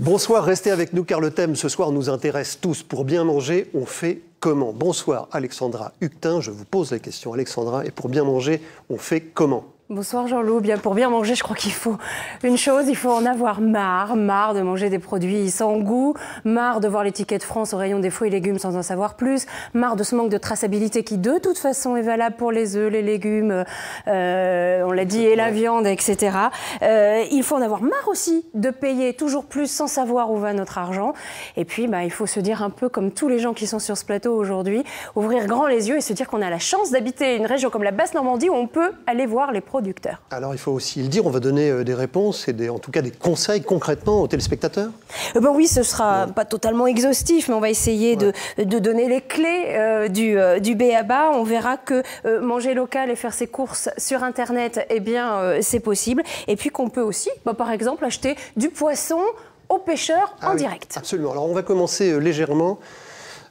Bonsoir, restez avec nous car le thème ce soir nous intéresse tous. Pour bien manger, on fait comment? Bonsoir Alexandra Huctin, je vous pose la question Alexandra, et pour bien manger, on fait comment? Bonsoir Jean-Loup. Bien, pour bien manger, je crois qu'il faut une chose, il faut en avoir marre de manger des produits sans goût, marre de voir l'étiquette France au rayon des fruits et légumes sans en savoir plus, marre de ce manque de traçabilité qui de toute façon est valable pour les œufs, les légumes, on l'a dit, et la viande, etc. Il faut en avoir marre aussi de payer toujours plus sans savoir où va notre argent. Et puis, il faut se dire un peu comme tous les gens qui sont sur ce plateau aujourd'hui, ouvrir grand les yeux et se dire qu'on a la chance d'habiter une région comme la Basse-Normandie où on peut aller voir les producteurs. Alors il faut aussi le dire, on va donner des réponses et en tout cas des conseils concrètement aux téléspectateurs. Oui, ce sera pas totalement exhaustif, mais on va essayer de donner les clés du b.a.-ba. On verra que manger local et faire ses courses sur Internet, c'est possible. Et puis qu'on peut aussi, par exemple, acheter du poisson aux pêcheurs en direct. Absolument. Alors on va commencer légèrement.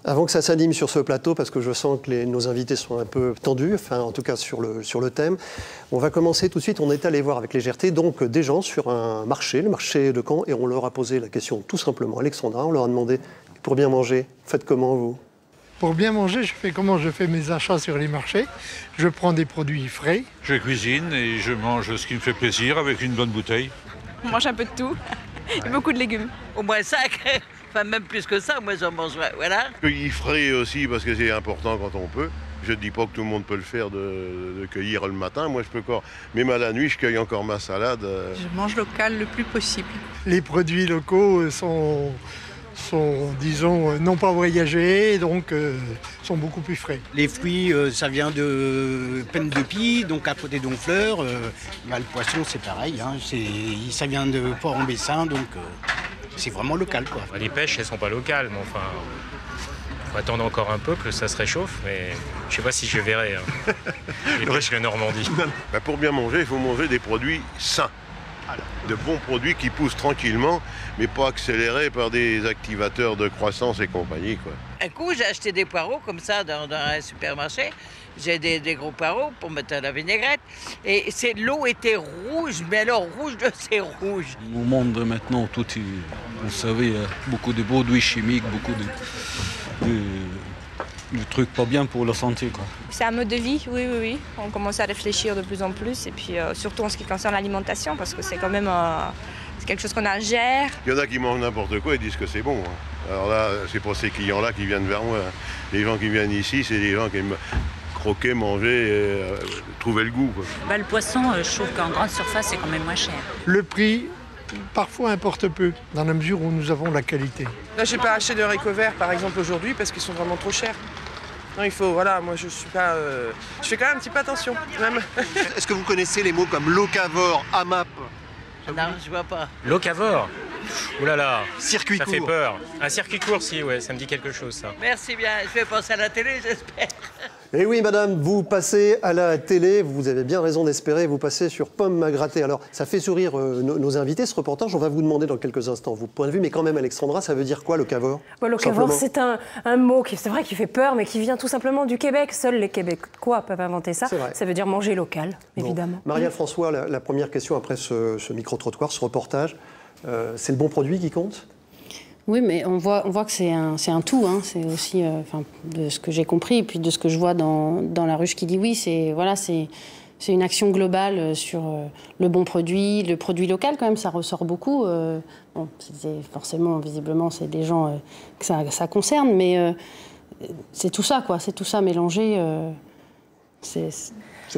Avant que ça s'anime sur ce plateau, parce que je sens que nos invités sont un peu tendus, enfin en tout cas sur le thème, on va commencer tout de suite, on est allé voir avec légèreté donc des gens sur un marché, le marché de Caen, et on leur a posé la question tout simplement. Alexandra, on leur a demandé, pour bien manger, faites comment vous? Pour bien manger, je fais comment? Je fais mes achats sur les marchés, je prends des produits frais. Je cuisine et je mange ce qui me fait plaisir avec une bonne bouteille. On mange un peu de tout, et beaucoup de légumes. Au moins 5. Enfin, même plus que ça, moi j'en mangerai, voilà. Cueillir frais aussi, parce que c'est important quand on peut. Je ne dis pas que tout le monde peut le faire de cueillir le matin. Moi, je peux encore, même à la nuit, je cueille encore ma salade. Je mange local le plus possible. Les produits locaux sont disons, non pas voyagés, donc sont beaucoup plus frais. Les fruits, ça vient de Peine de Pie, donc à côté d'Honfleur. Le poisson, c'est pareil, ça vient de Port-en-Bessin, donc c'est vraiment local, quoi. Les pêches, elles sont pas locales, mais enfin, faut attendre encore un peu que ça se réchauffe, mais je sais pas si je verrai les pêches de Normandie. Pour bien manger, il faut manger des produits sains. De bons produits qui poussent tranquillement, mais pas accélérés par des activateurs de croissance et compagnie, quoi. Un coup, j'ai acheté des poireaux comme ça dans un supermarché. J'ai des gros poireaux pour mettre à la vinaigrette. Et l'eau était rouge, mais alors rouge de ces rouges. Au monde maintenant, tout est, vous savez, beaucoup de produits chimiques, beaucoup de trucs pas bien pour la santé, quoi. C'est un mode de vie, oui. On commence à réfléchir de plus en plus, et puis surtout en ce qui concerne l'alimentation, parce que c'est quand même c'est quelque chose qu'on ingère. Il y en a qui mangent n'importe quoi et disent que c'est bon. Alors là, c'est pas ces clients-là qui viennent vers moi. Les gens qui viennent ici, c'est des gens qui aiment croquer, manger, trouver le goût, quoi. Le poisson, je trouve qu'en grande surface, c'est quand même moins cher. Le prix, parfois, importe peu, dans la mesure où nous avons la qualité. Là, j'ai pas acheté de haricots verts, par exemple, aujourd'hui, parce qu'ils sont vraiment trop chers. Non, il faut, moi je suis pas... je fais quand même un petit peu attention, même. Est-ce que vous connaissez les mots comme locavore, AMAP? Non, je vois pas. Locavore? Ouh là là, circuit court. Ça fait peur. Un circuit court, si, ça me dit quelque chose, ça. Merci bien, je vais passer à la télé, j'espère. Eh oui, madame, vous passez à la télé, vous avez bien raison d'espérer, vous passez sur Pommes à gratter. Alors, ça fait sourire nos invités, ce reportage. On va vous demander dans quelques instants votre point de vue, mais quand même, Alexandra, ça veut dire quoi, locavore? Locavore, c'est un mot c'est vrai qui fait peur, mais qui vient tout simplement du Québec. Seuls les Québécois peuvent inventer ça. Ça veut dire manger local, évidemment. Maria François, la première question après ce micro-trottoir, ce reportage, c'est le bon produit qui compte? Oui, mais on voit que c'est un tout. C'est aussi, de ce que j'ai compris, et puis de ce que je vois dans la ruche qui dit oui, c'est une action globale sur le bon produit, le produit local quand même, ça ressort beaucoup. Forcément, visiblement, c'est des gens que ça concerne, mais c'est tout ça, quoi. C'est tout ça mélangé. C'est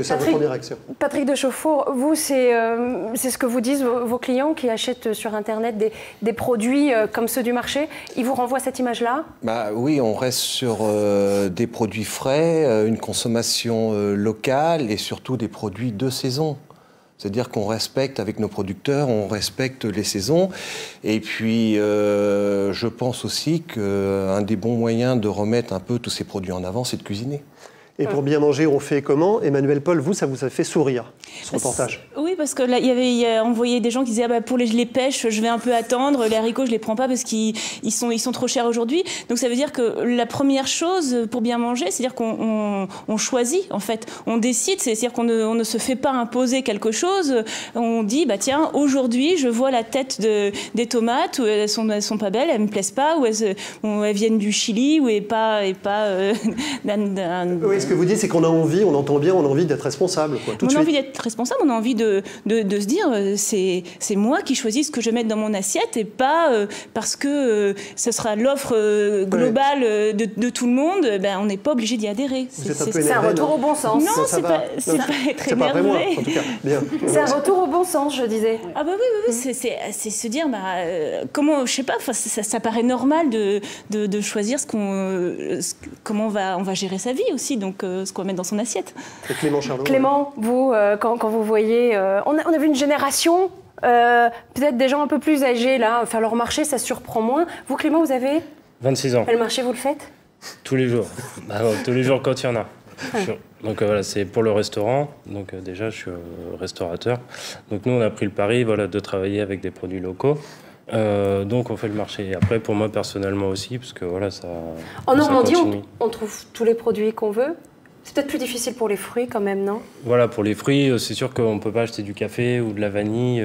ça votre première réaction. Patrick de Chauffour, vous, c'est ce que vous disent vos clients qui achètent sur Internet des produits comme ceux du marché. Ils vous renvoient cette image-là? Oui, on reste sur des produits frais, une consommation locale et surtout des produits de saison. C'est-à-dire qu'on respecte avec nos producteurs, on respecte les saisons. Et puis, je pense aussi qu'un des bons moyens de remettre un peu tous ces produits en avant, c'est de cuisiner. Et pour bien manger, on fait comment? Emmanuel Paul, vous, ça vous a fait sourire, ce reportage? Oui, parce que là, on voyait des gens qui disaient pour les pêches, je vais un peu attendre, les haricots, je les prends pas parce qu'ils sont trop chers aujourd'hui. Donc ça veut dire que la première chose pour bien manger, c'est-à-dire qu'on choisit, en fait. On décide, c'est-à-dire qu'on ne se fait pas imposer quelque chose. On dit, tiens, aujourd'hui, je vois la tête des tomates, où elles sont pas belles, elles me plaisent pas, ou elles viennent du Chili, ou pas Oui, ce que vous dites, c'est qu'on a envie, on entend bien, on a envie d'être responsable. Quoi, on a envie d'être responsable, on a envie de se dire, c'est moi qui choisis ce que je vais mettre dans mon assiette, et pas parce que ce sera l'offre globale de tout le monde, on n'est pas obligé d'y adhérer. C'est un retour au bon sens. Non, c'est pas être énervé. C'est un retour au bon sens, je disais. Ah oui, c'est se dire, comment, je sais pas, ça paraît normal de choisir comment on va gérer sa vie aussi, donc ce qu'on va mettre dans son assiette. Clément, vous, quand vous voyez... on a vu une génération, peut-être des gens un peu plus âgés, là, faire leur marché, ça surprend moins. Vous, Clément, vous avez 26 ans. Le marché, vous le faites? Tous les jours. Tous les jours quand il y en a. Donc voilà, c'est pour le restaurant. Donc déjà, je suis restaurateur. Donc nous, on a pris le pari de travailler avec des produits locaux. Donc on fait le marché. Et après, pour moi personnellement aussi, parce que ça. En Normandie, on trouve tous les produits qu'on veut. C'est peut-être plus difficile pour les fruits quand même, non? Voilà, pour les fruits, c'est sûr qu'on ne peut pas acheter du café ou de la vanille.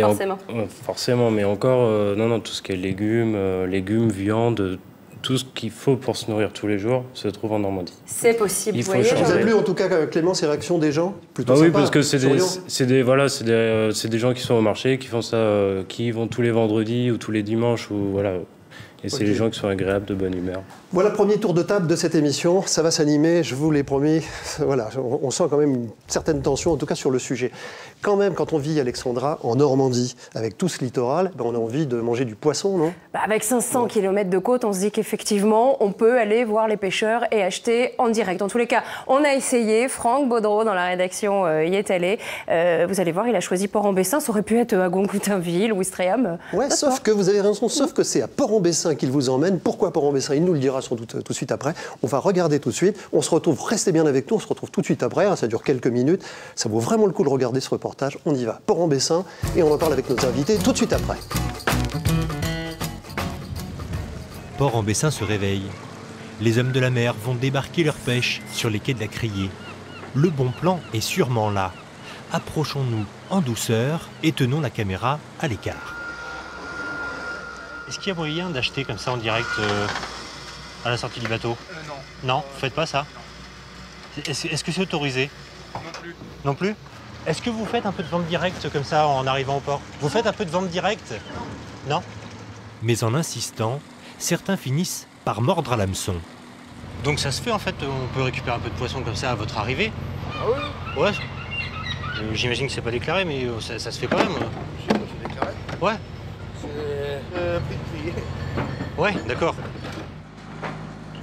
Forcément. Forcément, mais encore, non, tout ce qui est légumes, viande, tout ce qu'il faut pour se nourrir tous les jours se trouve en Normandie. C'est possible, vous a plu en tout cas, Clément, ces réactions des gens? Plutôt oui, parce que c'est des gens qui sont au marché, qui font ça, qui vont tous les vendredis ou tous les dimanches, et c'est les gens qui sont agréables, de bonne humeur. Voilà, premier tour de table de cette émission. Ça va s'animer, je vous l'ai promis. Voilà, on sent quand même une certaine tension, en tout cas sur le sujet. Quand même, quand on vit, Alexandra, en Normandie, avec tout ce littoral, on a envie de manger du poisson, non? Avec 500 km de côte, on se dit qu'effectivement, on peut aller voir les pêcheurs et acheter en direct. En tous les cas, on a essayé. Franck Baudreau, dans la rédaction, y est allé. Vous allez voir, il a choisi Port-en-Bessin. Ça aurait pu être à Goncoutainville ou Ouistreham. Ouais, sauf que vous avez raison, sauf que c'est à Port-en-Bessin qu'il vous emmène. Pourquoi Port-en-Bessin? Il nous le dira sans doute tout de suite après. On va regarder tout de suite. On se retrouve, restez bien avec nous, on se retrouve tout de suite après. Ça dure quelques minutes. Ça vaut vraiment le coup de regarder ce reportage. On y va. Port-en-Bessin, et on en parle avec nos invités tout de suite après. Port-en-Bessin se réveille. Les hommes de la mer vont débarquer leur pêche sur les quais de la Criée. Le bon plan est sûrement là. Approchons-nous en douceur et tenons la caméra à l'écart. Est-ce qu'il y a moyen d'acheter comme ça en direct à la sortie du bateau? Non, vous faites pas ça? Est-ce que c'est autorisé? Non plus. Non plus? Est-ce que vous faites un peu de vente directe comme ça en arrivant au port? Vous faites un peu de vente directe? Non? Mais en insistant, certains finissent par mordre à l'hameçon. Donc ça se fait en fait, on peut récupérer un peu de poisson comme ça à votre arrivée? Ah oui? Ouais. J'imagine que c'est pas déclaré, mais ça se fait quand même. C'est déclaré? Ouais. C'est prix de prix. Ouais, d'accord.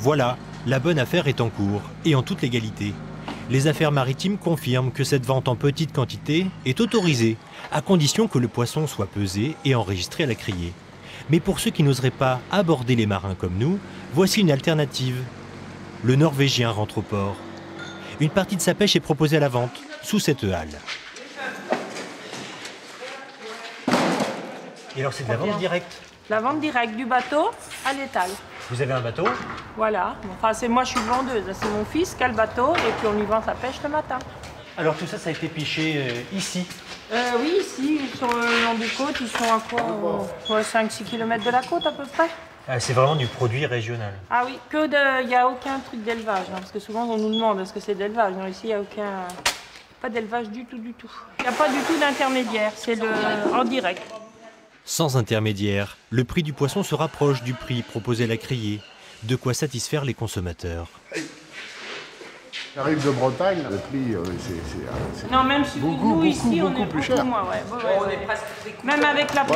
Voilà, la bonne affaire est en cours, et en toute légalité. Les affaires maritimes confirment que cette vente en petite quantité est autorisée, à condition que le poisson soit pesé et enregistré à la criée. Mais pour ceux qui n'oseraient pas aborder les marins comme nous, voici une alternative. Le Norvégien rentre au port. Une partie de sa pêche est proposée à la vente, sous cette halle. Et alors c'est de la vente directe? La vente directe du bateau à l'étal. Vous avez un bateau? Voilà. Enfin, moi, je suis vendeuse. C'est mon fils qui a le bateau et puis on lui vend sa pêche le matin. Alors tout ça, ça a été pêché ici? Oui, ici, sur le long des côtes. Ils sont à quoi 5-6 km de la côte à peu près. C'est vraiment du produit régional? Ah oui, il n'y a aucun truc d'élevage. Parce que souvent, on nous demande est-ce que c'est d'élevage. Non, ici, il n'y a aucun... Pas d'élevage du tout, du tout. Il n'y a pas du tout d'intermédiaire. C'est en direct. Sans intermédiaire, le prix du poisson se rapproche du prix proposé à la criée, de quoi satisfaire les consommateurs. J'arrive de Bretagne, le prix, c'est Non, même si beaucoup, nous, ici, on beaucoup est plus cher. moins, ouais. On est presque prix coûtant. Même avec la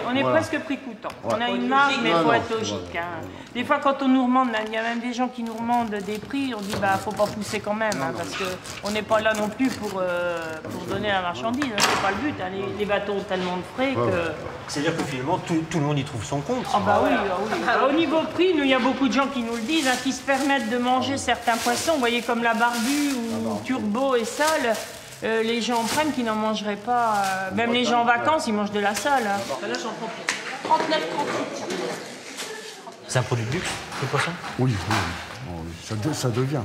on est presque prix coûtant. On a une marge, mais il faut être logique. Hein. Des fois, quand on nous demande, il y a même des gens qui nous demandent des prix, on dit, bah, faut pas pousser quand même, hein, parce qu'on n'est pas là non plus pour donner la marchandise, hein, c'est pas le but. Hein. Les bateaux ont tellement de frais que... C'est-à-dire que finalement, tout le monde y trouve son compte. Ah bah oui, Au niveau prix, nous, il y a beaucoup de gens qui nous le disent, hein, qui se permettent de manger certains poissons. Vous voyez, comme la barbue ou turbo et sale, les gens prennent qui n'en mangeraient pas. Même les gens en vacances, ils mangent de la sale. Hein. Là, j'en prends plus. 39, 38. C'est un produit de luxe, le poisson? Oui. Ça devient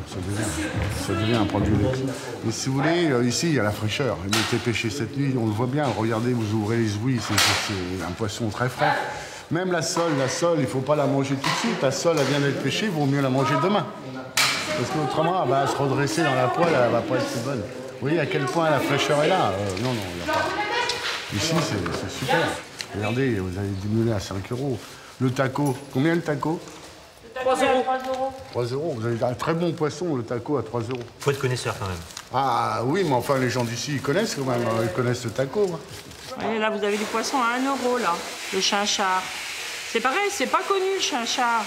un produit de luxe. Mais si vous voulez, ici, il y a la fraîcheur. Il a été pêché cette nuit, on le voit bien. Regardez, vous ouvrez les ouïes, c'est un poisson très frais. Même la sole, il ne faut pas la manger tout de suite. La sole, elle vient d'être pêchée, il vaut mieux la manger demain. Parce qu'autrement, elle va se redresser dans la poêle, elle ne va pas être si bonne. Vous voyez à quel point la fraîcheur est là? Non, il n'y a pas. Ici, c'est super. Regardez, vous avez diminué à 5 €. Le taco, combien le taco? 3 €. 3 €. Vous avez un très bon poisson, le taco à 3 €. Faut être connaisseur quand même. Ah oui, mais enfin, les gens d'ici, ils connaissent quand même. Ils connaissent le taco. Hein. Et là, vous avez du poisson à 1 €, là. Le chinchard. C'est pareil, c'est pas connu, le chinchard.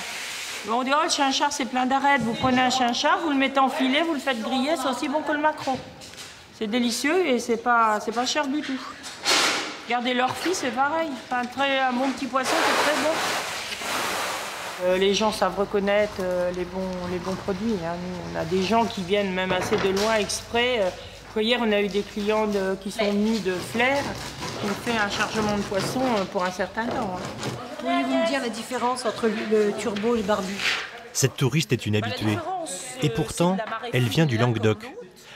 On dit, oh, le chinchard, c'est plein d'arêtes. Vous prenez un chinchard, vous le mettez en filet, vous le faites griller, c'est aussi bon que le maquereau. C'est délicieux et c'est pas cher du tout. Regardez l'orphie, c'est pareil. Enfin, un bon petit poisson, c'est très bon. Les gens savent reconnaître les bons produits. Hein. Nous, on a des gens qui viennent même assez de loin exprès. Hier, on a eu des clients qui sont venus de Flers, qui ont fait un chargement de poisson pour un certain temps. Hein. Pourriez-vous me dire la différence entre le turbo et le barbu? Cette touriste est une habituée. Et pourtant, elle vient du Languedoc.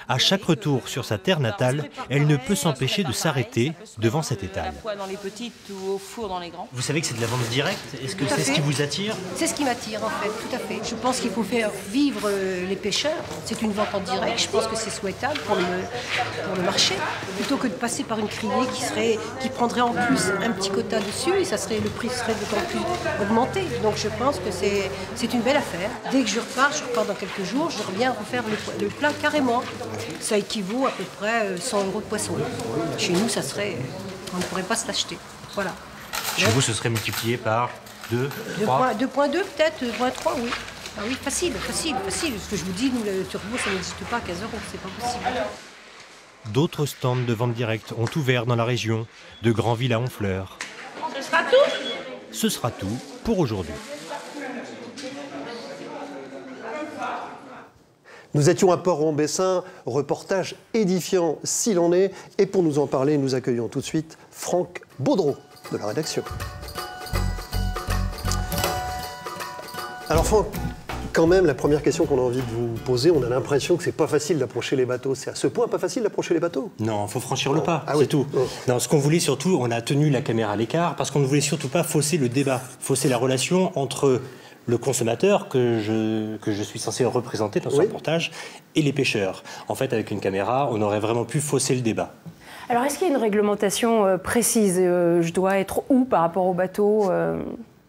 À chaque retour sur sa terre natale, elle ne peut s'empêcher de s'arrêter devant cet étal. Dans les petites ou au four dans les grands. Vous savez que c'est de la vente directe? Est-ce que c'est ce qui vous attire? C'est ce qui m'attire en fait, tout à fait. Je pense qu'il faut faire vivre les pêcheurs. C'est une vente en direct, je pense que c'est souhaitable pour le marché. Plutôt que de passer par une criée qui prendrait en plus un petit quota dessus et le prix serait d'autant plus augmenté. Donc je pense que c'est une belle affaire. Dès que je repars dans quelques jours, je reviens refaire le plat carrément. Ça équivaut à peu près 100 € de poisson. Chez nous, on ne pourrait pas se l'acheter. Voilà. Chez vous, ce serait multiplié par 2, 3 2,2 peut-être, 2,3, oui. Ah oui, facile. Ce que je vous dis, nous, le turbo, ça n'existe pas à 15 €, c'est pas possible. D'autres stands de vente directe ont ouvert dans la région, de Granville à Honfleur. Ce sera tout? Ce sera tout pour aujourd'hui. Nous étions à Port-Rombessin, reportage édifiant s'il en est. Et pour nous en parler, nous accueillons tout de suite Franck Baudreau de la rédaction. Alors Franck, quand même, la première question qu'on a envie de vous poser, on a l'impression que c'est pas facile d'approcher les bateaux. C'est à ce point pas facile d'approcher les bateaux? Non, il faut franchir le pas, ah, c'est oui. tout. Oh. Non, ce qu'on voulait surtout, on a tenu la caméra à l'écart parce qu'on ne voulait surtout pas fausser le débat, fausser la relation entre le consommateur que je suis censé représenter dans ce reportage et les pêcheurs. En fait, avec une caméra, on aurait vraiment pu fausser le débat. Alors, est-ce qu'il y a une réglementation précise? Je dois être où par rapport au bateau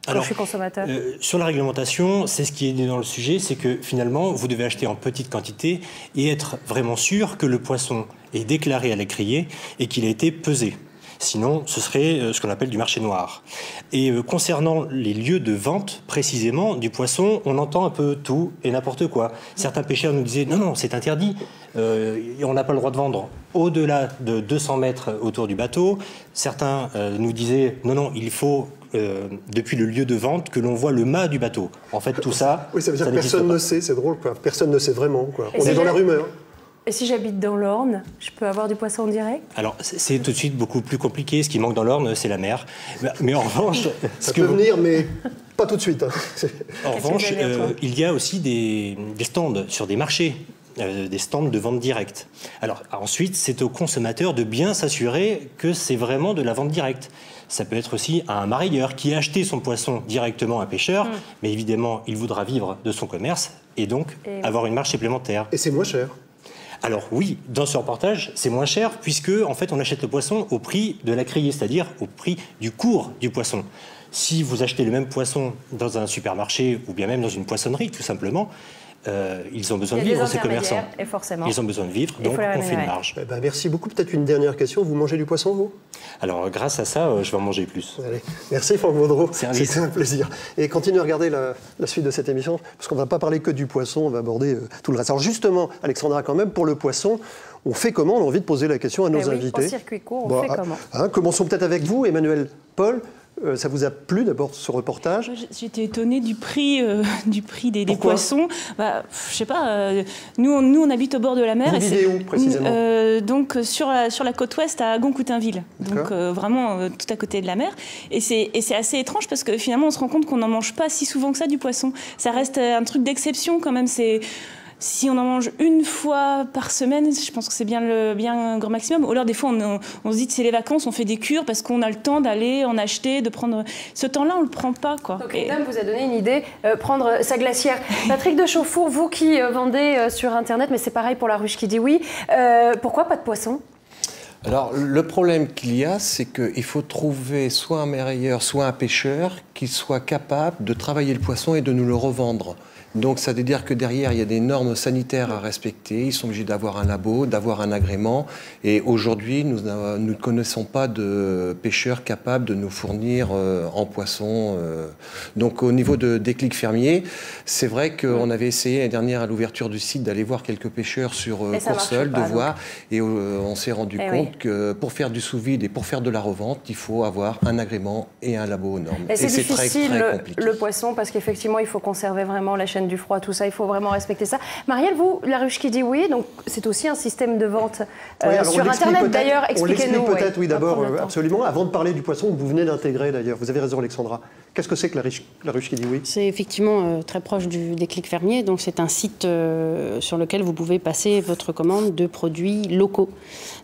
quand je suis consommateur? Sur la réglementation, c'est ce qui est dit dans le sujet, c'est que finalement, vous devez acheter en petite quantité et être vraiment sûr que le poisson est déclaré à la criée et qu'il a été pesé. Sinon, ce serait ce qu'on appelle du marché noir. Et concernant les lieux de vente, précisément, du poisson, on entend un peu tout et n'importe quoi. Certains pêcheurs nous disaient « Non, c'est interdit, on n'a pas le droit de vendre au-delà de 200 mètres autour du bateau ». Certains nous disaient « Non, il faut, depuis le lieu de vente, que l'on voit le mât du bateau ». En fait, tout ça, oui, ça veut dire que personne ne sait, c'est drôle, quoi. Personne ne sait vraiment, quoi. On est dans la rumeur. Et si j'habite dans l'Orne, je peux avoir du poisson en direct? Alors, c'est tout de suite beaucoup plus compliqué. Ce qui manque dans l'Orne, c'est la mer. Mais en revanche... Ça peut venir, mais pas tout de suite. Hein. En revanche, il y a aussi des stands sur des marchés, des stands de vente directe. Alors, ensuite, c'est au consommateur de bien s'assurer que c'est vraiment de la vente directe. Ça peut être aussi un marailleur qui a acheté son poisson directement à un pêcheur, mais évidemment, il voudra vivre de son commerce et donc avoir une marge supplémentaire. Et c'est moins cher. Alors oui, dans ce reportage, c'est moins cher puisque en fait on achète le poisson au prix de la criée, c'est-à-dire au prix du cours du poisson. Si vous achetez le même poisson dans un supermarché ou bien même dans une poissonnerie tout simplement, ils ont besoin de vivre, ces commerçants. Et forcément. Ils ont besoin de vivre, donc on fait une marge. Eh ben, merci beaucoup. Peut-être une dernière question. Vous mangez du poisson, vous? Alors, grâce à ça, je vais en manger plus. Allez. Merci, Franck Vaudreau. C'était un plaisir. Et continuez à regarder la suite de cette émission, parce qu'on ne va pas parler que du poisson, on va aborder tout le reste. Alors justement, Alexandra, quand même, pour le poisson, on fait comment? On a envie de poser la question à nos invités. En circuit court, on fait comment? Commençons peut-être avec vous, Emmanuel Paul. Ça vous a plu d'abord ce reportage? J'étais étonnée du prix des poissons. Bah, je sais pas. Nous, on habite au bord de la mer. Vous vivez où précisément? Donc sur la côte ouest à Gon-Coutainville. Donc vraiment tout à côté de la mer. Et c'est assez étrange parce que finalement on se rend compte qu'on n'en mange pas si souvent que ça du poisson. Ça reste un truc d'exception quand même. Si on en mange une fois par semaine, je pense que c'est bien un grand maximum. Ou alors, des fois, on se dit que c'est les vacances, on fait des cures parce qu'on a le temps d'aller en acheter, de prendre... Ce temps-là, on ne le prend pas, quoi. Donc, Dame vous a donné une idée, prendre sa glacière. Patrick de Chauffour, vous qui vendez sur Internet, mais c'est pareil pour La Ruche qui dit oui, pourquoi pas de poisson? Alors, le problème qu'il y a, c'est qu'il faut trouver soit un marailleur, soit un pêcheur qui soit capable de travailler le poisson et de nous le revendre. Donc, ça veut dire que derrière, il y a des normes sanitaires à respecter. Ils sont obligés d'avoir un labo, d'avoir un agrément. Et aujourd'hui, nous ne connaissons pas de pêcheurs capables de nous fournir en poisson. Donc, au niveau de Déclic Fermier, c'est vrai qu'on avait essayé l'année dernière à l'ouverture du site d'aller voir quelques pêcheurs sur Courseulles, de voir. Et on s'est rendu compte que pour faire du sous-vide et pour faire de la revente, il faut avoir un agrément et un labo aux normes. Et c'est difficile, très compliqué. Le poisson, parce qu'effectivement, il faut conserver vraiment la chaîne du froid, tout ça, il faut vraiment respecter ça. Marielle, vous, La Ruche qui dit oui, donc c'est aussi un système de vente sur Internet d'ailleurs. Expliquez-nous. On l'explique peut-être, oui, d'abord, absolument. Avant de parler du poisson que vous venez d'intégrer d'ailleurs, vous avez raison, Alexandra. Qu'est-ce que c'est que La Ruche qui dit oui? C'est effectivement très proche du Déclic Fermier, donc c'est un site sur lequel vous pouvez passer votre commande de produits locaux.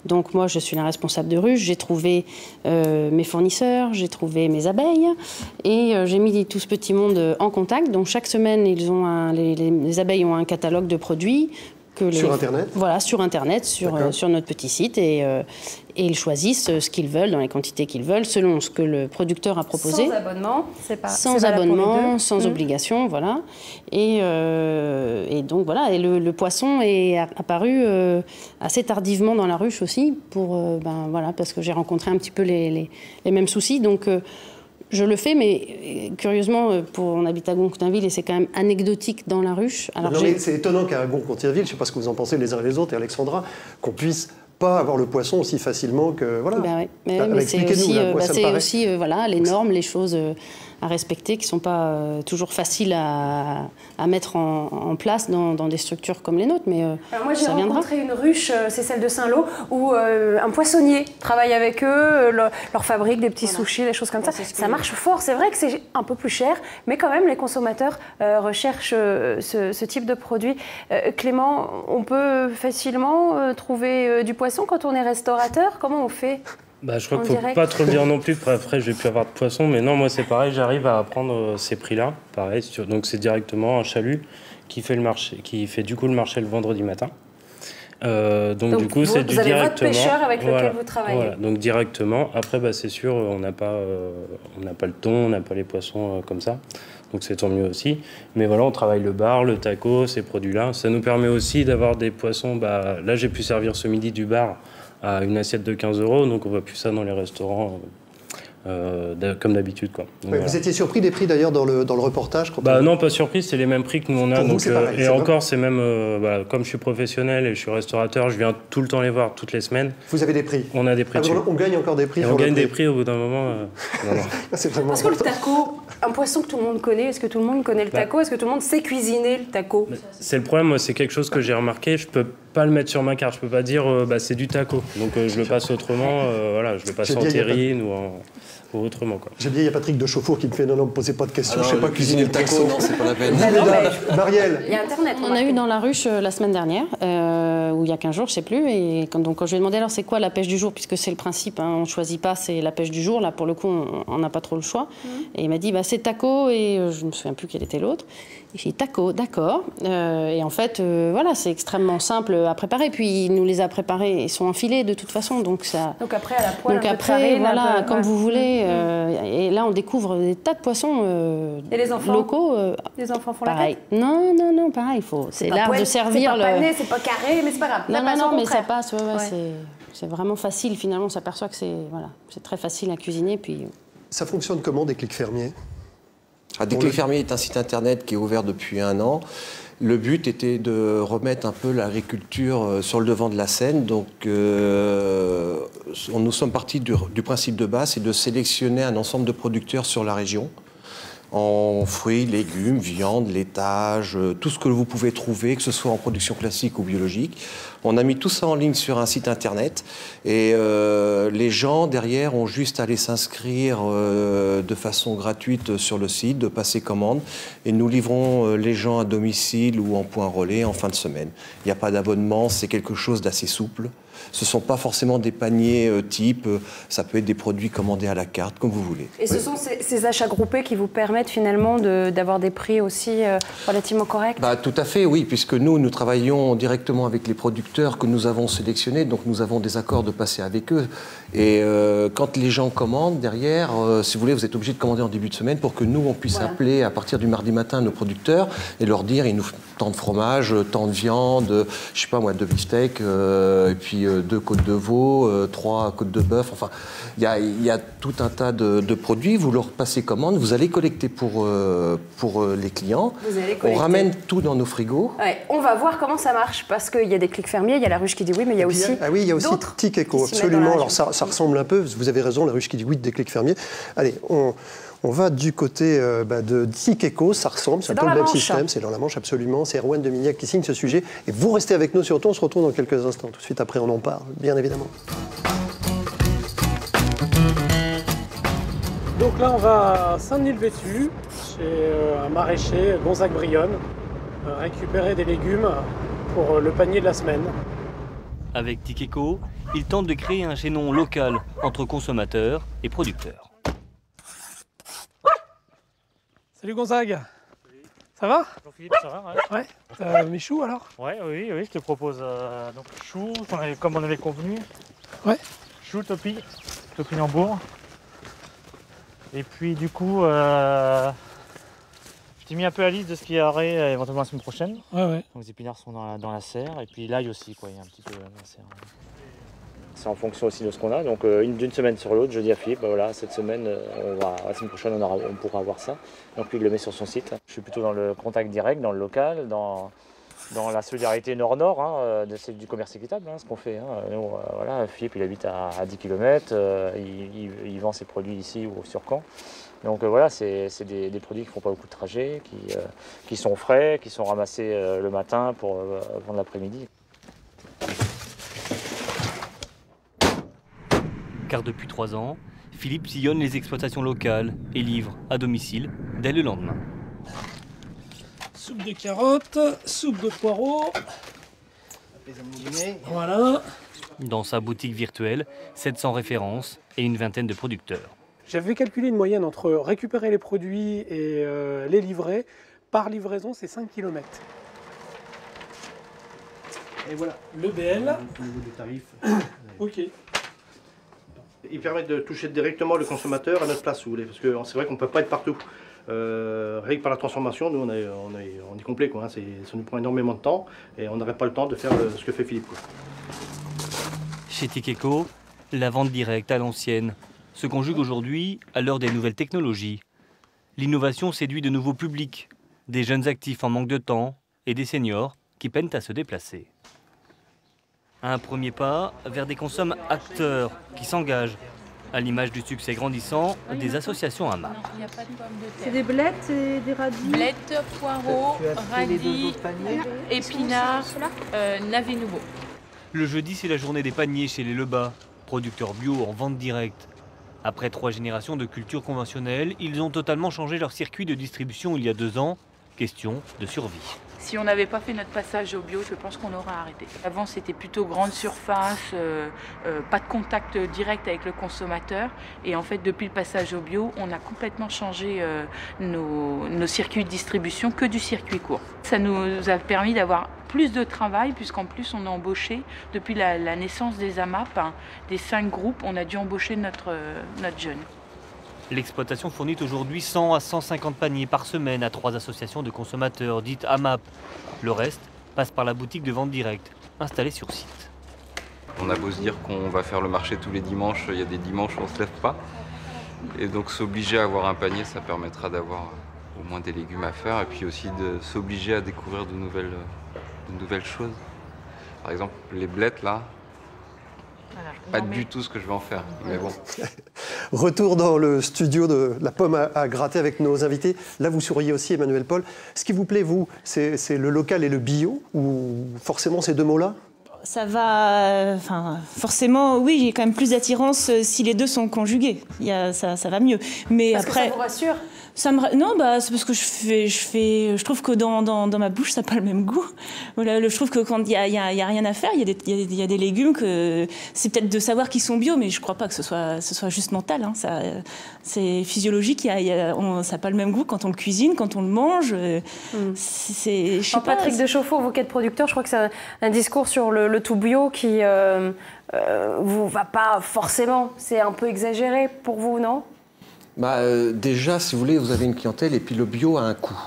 Donc moi, je suis la responsable de ruche, j'ai trouvé mes fournisseurs, j'ai trouvé mes abeilles et j'ai mis tout ce petit monde en contact. Donc chaque semaine, les abeilles ont un catalogue de produits. Sur Internet? Voilà, sur Internet, sur notre petit site. Et ils choisissent ce qu'ils veulent, dans les quantités qu'ils veulent, selon ce que le producteur a proposé. Sans abonnement, sans abonnement, sans obligation, voilà. Et donc voilà, et le poisson est apparu assez tardivement dans La Ruche aussi, voilà, parce que j'ai rencontré un petit peu les mêmes soucis. Donc je le fais, mais curieusement, on habite à Gon-Coutainville et c'est quand même anecdotique dans La Ruche. Alors c'est étonnant qu'à Gon-Coutainville, je ne sais pas ce que vous en pensez les uns et les autres, et Alexandra, qu'on puisse pas avoir le poisson aussi facilement que... Voilà. Mais c'est aussi voilà, les normes, les choses à respecter qui ne sont pas toujours faciles à mettre en place dans des structures comme les nôtres, mais alors moi, j'ai rencontré une ruche, c'est celle de Saint-Lô, où un poissonnier travaille avec eux, leur fabrique des petits sushis, des choses comme ça. Ça marche fort, c'est vrai que c'est un peu plus cher, mais quand même, les consommateurs recherchent ce type de produit. Clément, on peut facilement trouver du poisson quand on est restaurateur? Comment on fait? Je crois qu'il ne faut pas trop le dire non plus, après je vais plus avoir de poisson, mais non, moi c'est pareil, j'arrive à prendre ces prix-là, pareil, donc c'est directement un chalut qui fait le marché le vendredi matin. Donc du coup c'est du directement. Vous avez votre pêcheur avec lequel vous travaillez. Voilà, donc directement, après c'est sûr, on n'a pas le thon, on n'a pas les poissons comme ça, donc c'est tant mieux aussi. Mais voilà, on travaille le bar, le taco, ces produits-là. Ça nous permet aussi d'avoir des poissons, là j'ai pu servir ce midi du bar à une assiette de 15 €, donc on voit plus ça dans les restaurants comme d'habitude, quoi. Donc, vous étiez surpris des prix d'ailleurs dans le reportage Non, pas surpris, c'est les mêmes prix que nous on a. Donc, pareil, et encore, c'est même, comme je suis professionnel et je suis restaurateur, je viens tout le temps les voir, toutes les semaines. Vous avez des prix? On a des prix dessus. On gagne encore des prix? On gagne des prix au bout d'un moment. C'est vraiment Parce que le taco, un poisson que tout le monde connaît, est-ce que tout le monde connaît le taco? Est-ce que tout le monde sait cuisiner le taco? C'est le problème, moi, c'est quelque chose que j'ai remarqué, je peux pas le mettre sur ma carte, je peux pas dire c'est du taco, donc je le passe autrement, je le passe en terrine ou autrement, quoi. J'ai bien, il y a Patrick de Chauffour qui me fait non, me posez pas de questions, alors, je sais pas cuisiner le taco. Non, c'est pas la peine. Marielle. Il y a Internet. On a eu dans La Ruche la semaine dernière, ou il y a 15 jours, je sais plus, et quand je lui ai demandé alors c'est quoi la pêche du jour, puisque c'est le principe, on choisit pas, c'est la pêche du jour, là pour le coup on n'a pas trop le choix. Et il m'a dit c'est taco, et je me souviens plus quel était l'autre. J'ai dit taco, d'accord. Et en fait, voilà, c'est extrêmement simple à préparer. Puis il nous les a préparés, ils sont enfilés de toute façon. Donc après, à la poêle, donc un peu de farine, voilà, un peu, comme ouais. vous voulez. Et là, on découvre des tas de poissons Et les enfants locaux. Les enfants font pareil. la tête? Non, pareil. C'est l'art de servir. C'est pas pané, c'est pas carré, mais c'est pas grave. Non, mais ça passe. C'est vraiment facile. Finalement, on s'aperçoit que c'est très facile à cuisiner. Puis... Ça fonctionne comment, Déclic Fermier? Déclic Fermier est un site internet qui est ouvert depuis 1 an. Le but était de remettre un peu l'agriculture sur le devant de la scène. Donc, nous sommes partis du principe de base, c'est de sélectionner un ensemble de producteurs sur la région, en fruits, légumes, viande, laitage, tout ce que vous pouvez trouver, que ce soit en production classique ou biologique. On a mis tout ça en ligne sur un site internet et les gens derrière ont juste à aller s'inscrire de façon gratuite sur le site, de passer commande et nous livrons les gens à domicile ou en point relais en fin de semaine. Il n'y a pas d'abonnement, c'est quelque chose d'assez souple. Ce ne sont pas forcément des paniers type, ça peut être des produits commandés à la carte, comme vous voulez. Et ce sont ces achats groupés qui vous permettent finalement d'avoir des prix aussi relativement corrects? Tout à fait, oui, puisque nous travaillons directement avec les producteurs que nous avons sélectionnés, donc nous avons des accords de passer avec eux. Et quand les gens commandent derrière, si vous voulez, vous êtes obligé de commander en début de semaine pour que nous, on puisse appeler à partir du mardi matin nos producteurs et leur dire, il nous faut tant de fromage, tant de viande, je sais pas moi, 2 beefsteaks, et puis 2 côtes de veau, 3 côtes de bœuf, enfin, il y a tout un tas de produits, vous leur passez commande, vous allez collecter pour les clients, on ramène tout dans nos frigos. Ouais, on va voir comment ça marche, parce qu'il y a des clics fermiers, il y a la ruche qui dit oui, mais il y a aussi il y a aussi Tic Eco, absolument, alors ça ressemble un peu, vous avez raison, la ruche qui dit oui, des clics fermiers. Allez, on va du côté de Tic Eco, ça ressemble, c'est un peu le même système, c'est dans la Manche absolument, c'est Erwan de Mignac qui signe ce sujet, et vous restez avec nous surtout, on se retrouve dans quelques instants, tout de suite après on en parle, bien évidemment. Donc là on va à Saint-Denis-le-Vêtu, chez un maraîcher, Gonzague Brionne, récupérer des légumes pour le panier de la semaine. Avec Tic Eco, il tente de créer un chaînon local entre consommateurs et producteurs. Salut Gonzague. Ça va? Jean-Philippe, ça va? Ouais. Mes choux alors? Oui, je te propose donc choux, comme on avait convenu. Ouais. Choux, topinambour. Et puis du coup, je t'ai mis un peu la liste de ce qu'il y aurait éventuellement la semaine prochaine. Ouais. Donc les épinards sont dans la serre, et puis l'ail aussi, quoi, il y a un petit peu dans la serre. C'est en fonction aussi de ce qu'on a, donc d'une semaine sur l'autre, je dis à Philippe, voilà, cette semaine, la semaine prochaine, on pourra avoir ça. Donc lui, il le met sur son site. Je suis plutôt dans le contact direct, dans le local, dans la solidarité nord-nord, c'est du commerce équitable, ce qu'on fait. Nous, voilà, Philippe, il habite à 10 km, il vend ses produits ici ou sur Caen. Donc voilà, c'est des produits qui ne font pas beaucoup de trajets, qui sont frais, qui sont ramassés le matin pour vendre l'après-midi. Car depuis 3 ans, Philippe sillonne les exploitations locales et livre à domicile dès le lendemain. Soupe de carottes, soupe de poireaux. Voilà. Dans sa boutique virtuelle, 700 références et une vingtaine de producteurs. J'avais calculé une moyenne entre récupérer les produits et les livrer. Par livraison, c'est 5 km. Et voilà, le BL. Au niveau des tarifs. Ok. Ils permettent de toucher directement le consommateur à notre place, si vous voulez, parce que c'est vrai qu'on ne peut pas être partout. Rien que par la transformation, nous on est complet, quoi, ça nous prend énormément de temps et on n'aurait pas le temps de faire ce que fait Philippe, quoi. Chez Tic Eco, la vente directe à l'ancienne se conjugue aujourd'hui à l'heure des nouvelles technologies. L'innovation séduit de nouveaux publics, des jeunes actifs en manque de temps et des seniors qui peinent à se déplacer. Un premier pas vers des consommes acteurs qui s'engagent, à l'image du succès grandissant des associations à marque. C'est des blettes et des radis? Blettes, poireaux, radis, épinards, navets nouveaux. Le jeudi, c'est la journée des paniers chez les Lebas, producteurs bio en vente directe. Après 3 générations de culture conventionnelle, ils ont totalement changé leur circuit de distribution il y a 2 ans. Question de survie. Si on n'avait pas fait notre passage au bio, je pense qu'on aurait arrêté. Avant, c'était plutôt grande surface, pas de contact direct avec le consommateur. Et en fait, depuis le passage au bio, on a complètement changé nos circuits de distribution que du circuit court. Ça nous a permis d'avoir plus de travail, puisqu'en plus on a embauché, depuis la naissance des AMAP, hein, des 5 groupes, on a dû embaucher notre jeune. L'exploitation fournit aujourd'hui 100 à 150 paniers par semaine à 3 associations de consommateurs, dites AMAP. Le reste passe par la boutique de vente directe, installée sur site. On a beau se dire qu'on va faire le marché tous les dimanches, il y a des dimanches où on ne se lève pas. Et donc s'obliger à avoir un panier, ça permettra d'avoir au moins des légumes à faire et puis aussi de s'obliger à découvrir de nouvelles choses. Par exemple, les blettes là, pas du tout ce que je vais en faire, mais bon. Retour dans le studio de la pomme à gratter avec nos invités. Là, vous souriez aussi, Emmanuel Paul. Ce qui vous plaît, vous, c'est le local et le bio, ou forcément ces deux mots-là? Ça va, forcément, oui, j'ai quand même plus d'attirance si les deux sont conjugués. Ça va mieux. Mais Parce après, que ça vous rassure? Non, c'est parce que je trouve que dans ma bouche, ça n'a pas le même goût. Voilà, je trouve que quand il y a rien à faire, il y a des légumes que c'est peut-être de savoir qu'ils sont bio, mais je crois pas que ce soit juste mental. Hein. C'est physiologique. Ça n'a pas le même goût quand on le cuisine, quand on le mange. Patrick de Chauffour, vous qui êtes producteur, je crois que c'est un discours sur le tout bio qui vous va pas forcément. C'est un peu exagéré pour vous, non? Déjà, si vous voulez, vous avez une clientèle et puis le bio a un coût.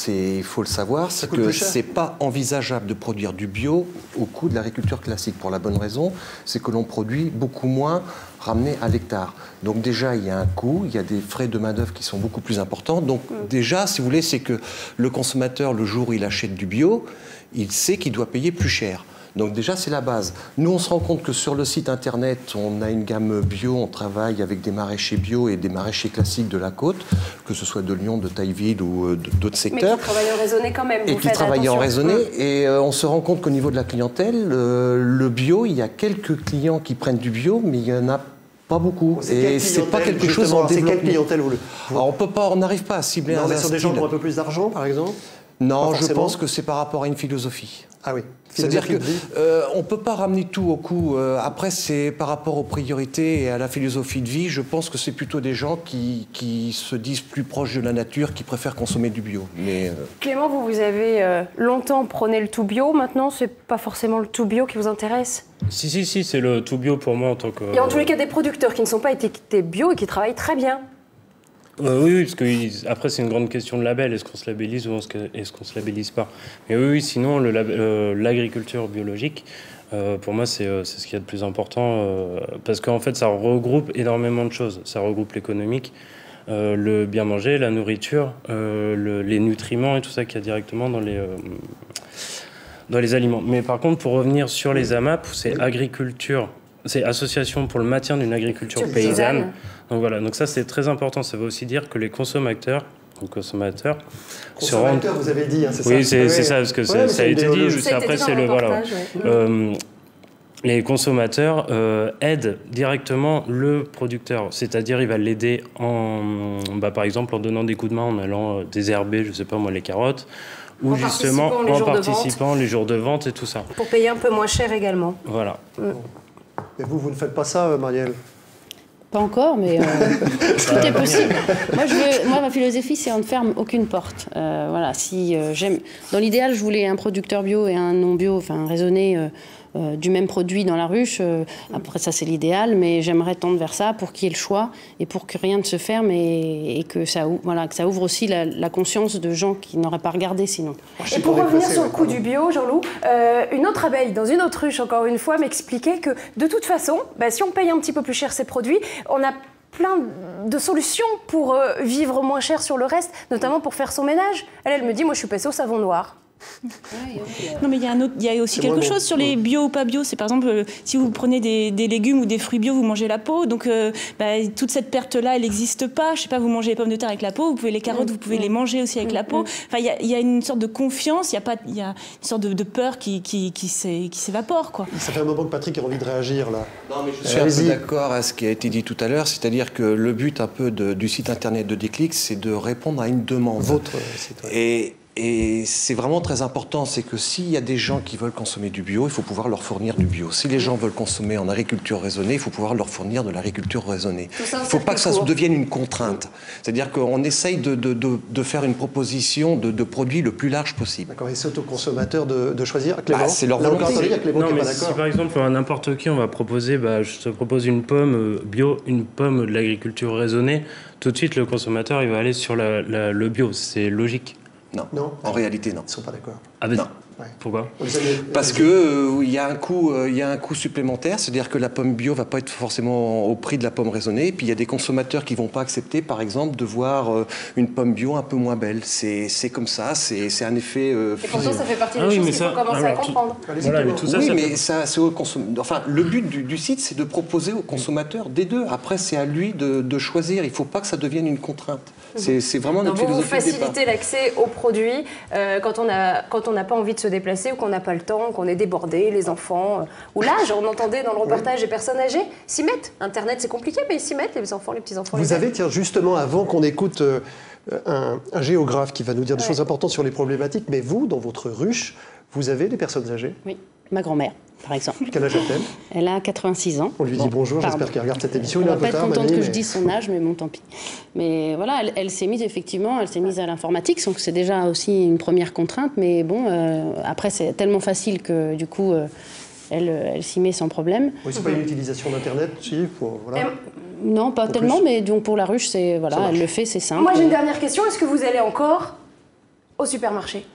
Il faut le savoir, c'est que c'est pas envisageable de produire du bio au coût de l'agriculture classique. Pour la bonne raison, c'est que l'on produit beaucoup moins ramené à l'hectare. Donc déjà, il y a un coût, il y a des frais de main-d'œuvre qui sont beaucoup plus importants. Donc déjà, si vous voulez, c'est que le consommateur, le jour où il achète du bio, il sait qu'il doit payer plus cher. Donc déjà, c'est la base. Nous, on se rend compte que sur le site internet, on a une gamme bio, on travaille avec des maraîchers bio et des maraîchers classiques de la côte, que ce soit de Lyon, de Tailleville ou d'autres secteurs. Mais qui travaillent en raisonné quand même. Et qui travaillent en raisonné. Et on se rend compte qu'au niveau de la clientèle, le bio, il y a quelques clients qui prennent du bio, mais il y en a pas beaucoup. Et c'est pas quelque chose en développement. C'est quelle clientèle Alors, on n'arrive pas à cibler un style. On est sur des gens qui ont un peu plus d'argent, par exemple? Non, je pense que c'est par rapport à une philosophie. Ah oui. C'est-à-dire qu'on ne peut pas ramener tout au coût. Après, c'est par rapport aux priorités et à la philosophie de vie. Je pense que c'est plutôt des gens qui se disent plus proches de la nature, qui préfèrent consommer du bio. Mais, Clément, vous avez longtemps prôné le tout bio. Maintenant, c'est pas forcément le tout bio qui vous intéresse? Si, c'est le tout bio pour moi en tant que... Il y a en tous les cas des producteurs qui ne sont pas étiquetés bio et qui travaillent très bien. Oui, parce que après c'est une grande question de label. Est-ce qu'on se labellise ou est-ce qu'on se labellise pas? Mais oui, sinon l'agriculture biologique, pour moi c'est ce qu'il y a de plus important parce qu'en fait ça regroupe énormément de choses. Ça regroupe l'économique, le bien manger, la nourriture, les nutriments et tout ça qu'il y a directement dans les aliments. Mais par contre, pour revenir sur les AMAP, c'est agriculture. C'est Association pour le maintien d'une agriculture paysanne. Donc voilà, donc ça c'est très important. Ça veut aussi dire que les consommateurs se rendent... vous avez dit, hein, c'est ça? Oui, c'est ça, parce que ça a été dit. Juste après, c'est le voilà. Les consommateurs aident directement le producteur, c'est-à-dire il va l'aider par exemple en donnant des coups de main, en allant désherber, je sais pas moi, les carottes. Ou justement en participant les jours de vente et tout ça. Pour payer un peu moins cher également. Voilà. Et vous ne faites pas ça, Marielle? Pas encore, mais tout est possible. Moi, ma philosophie, c'est on ne ferme aucune porte. Voilà, dans l'idéal, je voulais un producteur bio et un non bio, enfin raisonné du même produit dans la ruche. Après, ça, c'est l'idéal, mais j'aimerais tendre vers ça pour qu'il y ait le choix et pour que rien ne se ferme et que ça ouvre aussi la conscience de gens qui n'auraient pas regardé sinon. Et pour revenir sur le coup du bio, Jean-Loup, une autre abeille dans une autre ruche, encore une fois, m'expliquait que de toute façon, si on paye un petit peu plus cher ces produits, on a plein de solutions pour vivre moins cher sur le reste, notamment pour faire son ménage. Elle me dit, moi je suis passée au savon noir. Non, mais il y a aussi quelque chose sur les bio ou pas bio. C'est par exemple, si vous prenez des légumes ou des fruits bio, vous mangez la peau. Donc, toute cette perte-là, elle n'existe pas. Je sais pas, vous mangez les pommes de terre avec la peau, vous pouvez les carottes, vous pouvez les manger aussi avec la peau. Enfin, il y a une sorte de confiance, il y a une sorte de peur qui s'évapore, quoi. Ça fait un moment que Patrick a envie de réagir, là. Non, mais je suis un peu d'accord à ce qui a été dit tout à l'heure. C'est-à-dire que le but un peu du site internet de Déclic, c'est de répondre à une demande. Votre site, ouais. Et c'est vraiment très important, c'est que s'il y a des gens qui veulent consommer du bio, il faut pouvoir leur fournir du bio. Si les gens veulent consommer en agriculture raisonnée, il faut pouvoir leur fournir de l'agriculture raisonnée. Il ne faut pas que ça devienne une contrainte. C'est-à-dire qu'on essaye de faire une proposition de produits le plus large possible. D'accord, et c'est au consommateur de choisir. Clément, c'est leur volonté. Non, mais si par exemple, à n'importe qui, on va proposer, je te propose une pomme bio, une pomme de l'agriculture raisonnée, tout de suite, le consommateur, il va aller sur le bio. C'est logique. Non, en réalité, non. Ils ne sont pas d'accord. Ah ben non. Pourquoi? Parce que il y a un coût supplémentaire, c'est-à-dire que la pomme bio va pas être forcément au prix de la pomme raisonnée, et puis il y a des consommateurs qui vont pas accepter, par exemple, de voir une pomme bio un peu moins belle. C'est comme ça, c'est un effet. Et pourtant, ça fait partie des choses qu'il faut commencer à comprendre. Voilà, mais tout ça, oui, mais ça, c'est au consommateur. Enfin, le but du site, c'est de proposer au consommateur des deux. Après, c'est à lui de choisir. Il faut pas que ça devienne une contrainte. C'est vraiment notre philosophie. Vous facilitez l'accès aux produits quand on n'a pas envie de se déplacer ou qu'on n'a pas le temps, qu'on est débordé, les enfants. Ou l'âge, on entendait dans le reportage, les personnes âgées s'y mettent. Internet, c'est compliqué, mais ils s'y mettent, les enfants, les petits-enfants. Vous avez, tiens, justement, avant qu'on écoute un géographe qui va nous dire des choses importantes sur les problématiques, mais vous, dans votre ruche, vous avez des personnes âgées? Oui, ma grand-mère, par exemple. Quel âge a-t-elle? Elle a 86 ans. On lui dit bonjour, j'espère qu'elle regarde cette émission. Elle Il est va un peu pas être tard, contente mamie, que je dise son âge, mais bon, tant pis. Mais voilà, elle s'est mise effectivement, elle s'est mise à l'informatique, donc c'est déjà aussi une première contrainte, mais bon, après c'est tellement facile que du coup, elle s'y met sans problème. Oui, c'est pas une utilisation d'Internet, si, voilà. Non, pas Pour tellement, plus. mais donc pour la ruche, c'est voilà, elle le fait, c'est simple. Moi, j'ai une dernière question. Est-ce que vous allez encore au supermarché?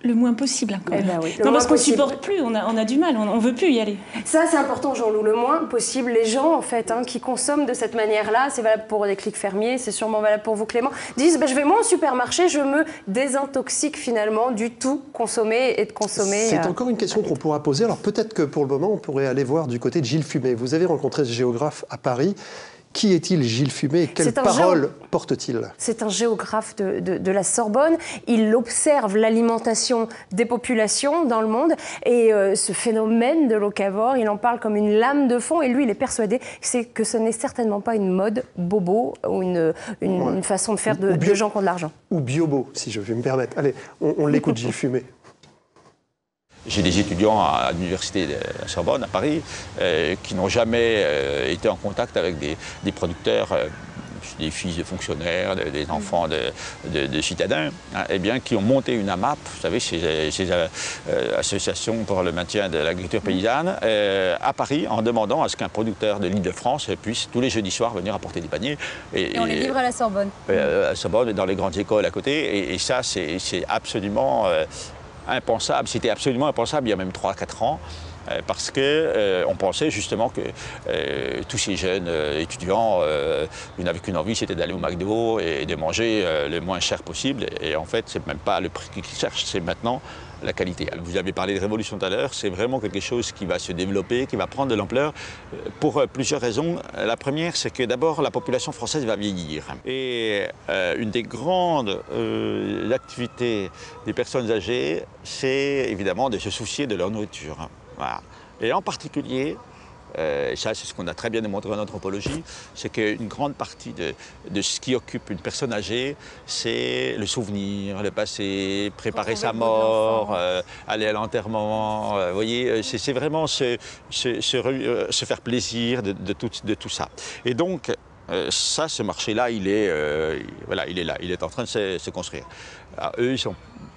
Le moins possible, quand même. Oui, non, parce qu'on ne supporte plus, on a du mal, on ne veut plus y aller. Ça, c'est important, Jean-Loup, le moins possible. Les gens, en fait, qui consomment de cette manière-là, c'est valable pour les clics fermiers, c'est sûrement valable pour vous, Clément, disent je vais moins au supermarché, je me désintoxique finalement du tout consommer et de consommer. C'est encore une question qu'on pourra poser. Alors peut-être que pour le moment, on pourrait aller voir du côté de Gilles Fumet. Vous avez rencontré ce géographe à Paris. Qui est-il, Gilles Fumet, et quelles paroles porte-t-il? C'est un géographe de la Sorbonne. Il observe l'alimentation des populations dans le monde. Et ce phénomène de locavore, il en parle comme une lame de fond. Et lui, il est persuadé que ce n'est certainement pas une mode bobo ou une façon de faire de gens qui ont de l'argent. Ou biobo, si je vais me permettre. Allez, on l'écoute, Gilles Fumet. J'ai des étudiants à l'université de la Sorbonne, à Paris, qui n'ont jamais été en contact avec des producteurs, des fils de fonctionnaires, des enfants de citadins, eh bien, qui ont monté une AMAP, vous savez, ces associations pour le maintien de l'agriculture paysanne, à Paris, en demandant à ce qu'un producteur de l'Île-de-France puisse tous les jeudis soirs venir apporter des paniers. Et on les livre à la Sorbonne. À la Sorbonne et dans les grandes écoles à côté. Et ça, c'est absolument impensable. C'était absolument impensable il y a même 3-4 ans. Parce qu'on pensait justement que tous ces jeunes étudiants n'avaient qu'une envie, c'était d'aller au McDo et de manger le moins cher possible. Et en fait, c'est même pas le prix qu'ils cherchent, c'est maintenant la qualité. Vous avez parlé de révolution tout à l'heure, c'est vraiment quelque chose qui va se développer, qui va prendre de l'ampleur pour plusieurs raisons. La première, c'est que d'abord, la population française va vieillir. Et une des grandes activités des personnes âgées, c'est évidemment de se soucier de leur nourriture. Voilà. Et en particulier, ça c'est ce qu'on a très bien démontré en anthropologie, c'est qu'une grande partie de ce qui occupe une personne âgée, c'est le souvenir, le passé, préparer sa mort, aller à l'enterrement, vous voyez, c'est vraiment se faire plaisir de tout ça. Et donc, ça, ce marché-là, il est là, il est en train de se construire. Alors, eux, ils sont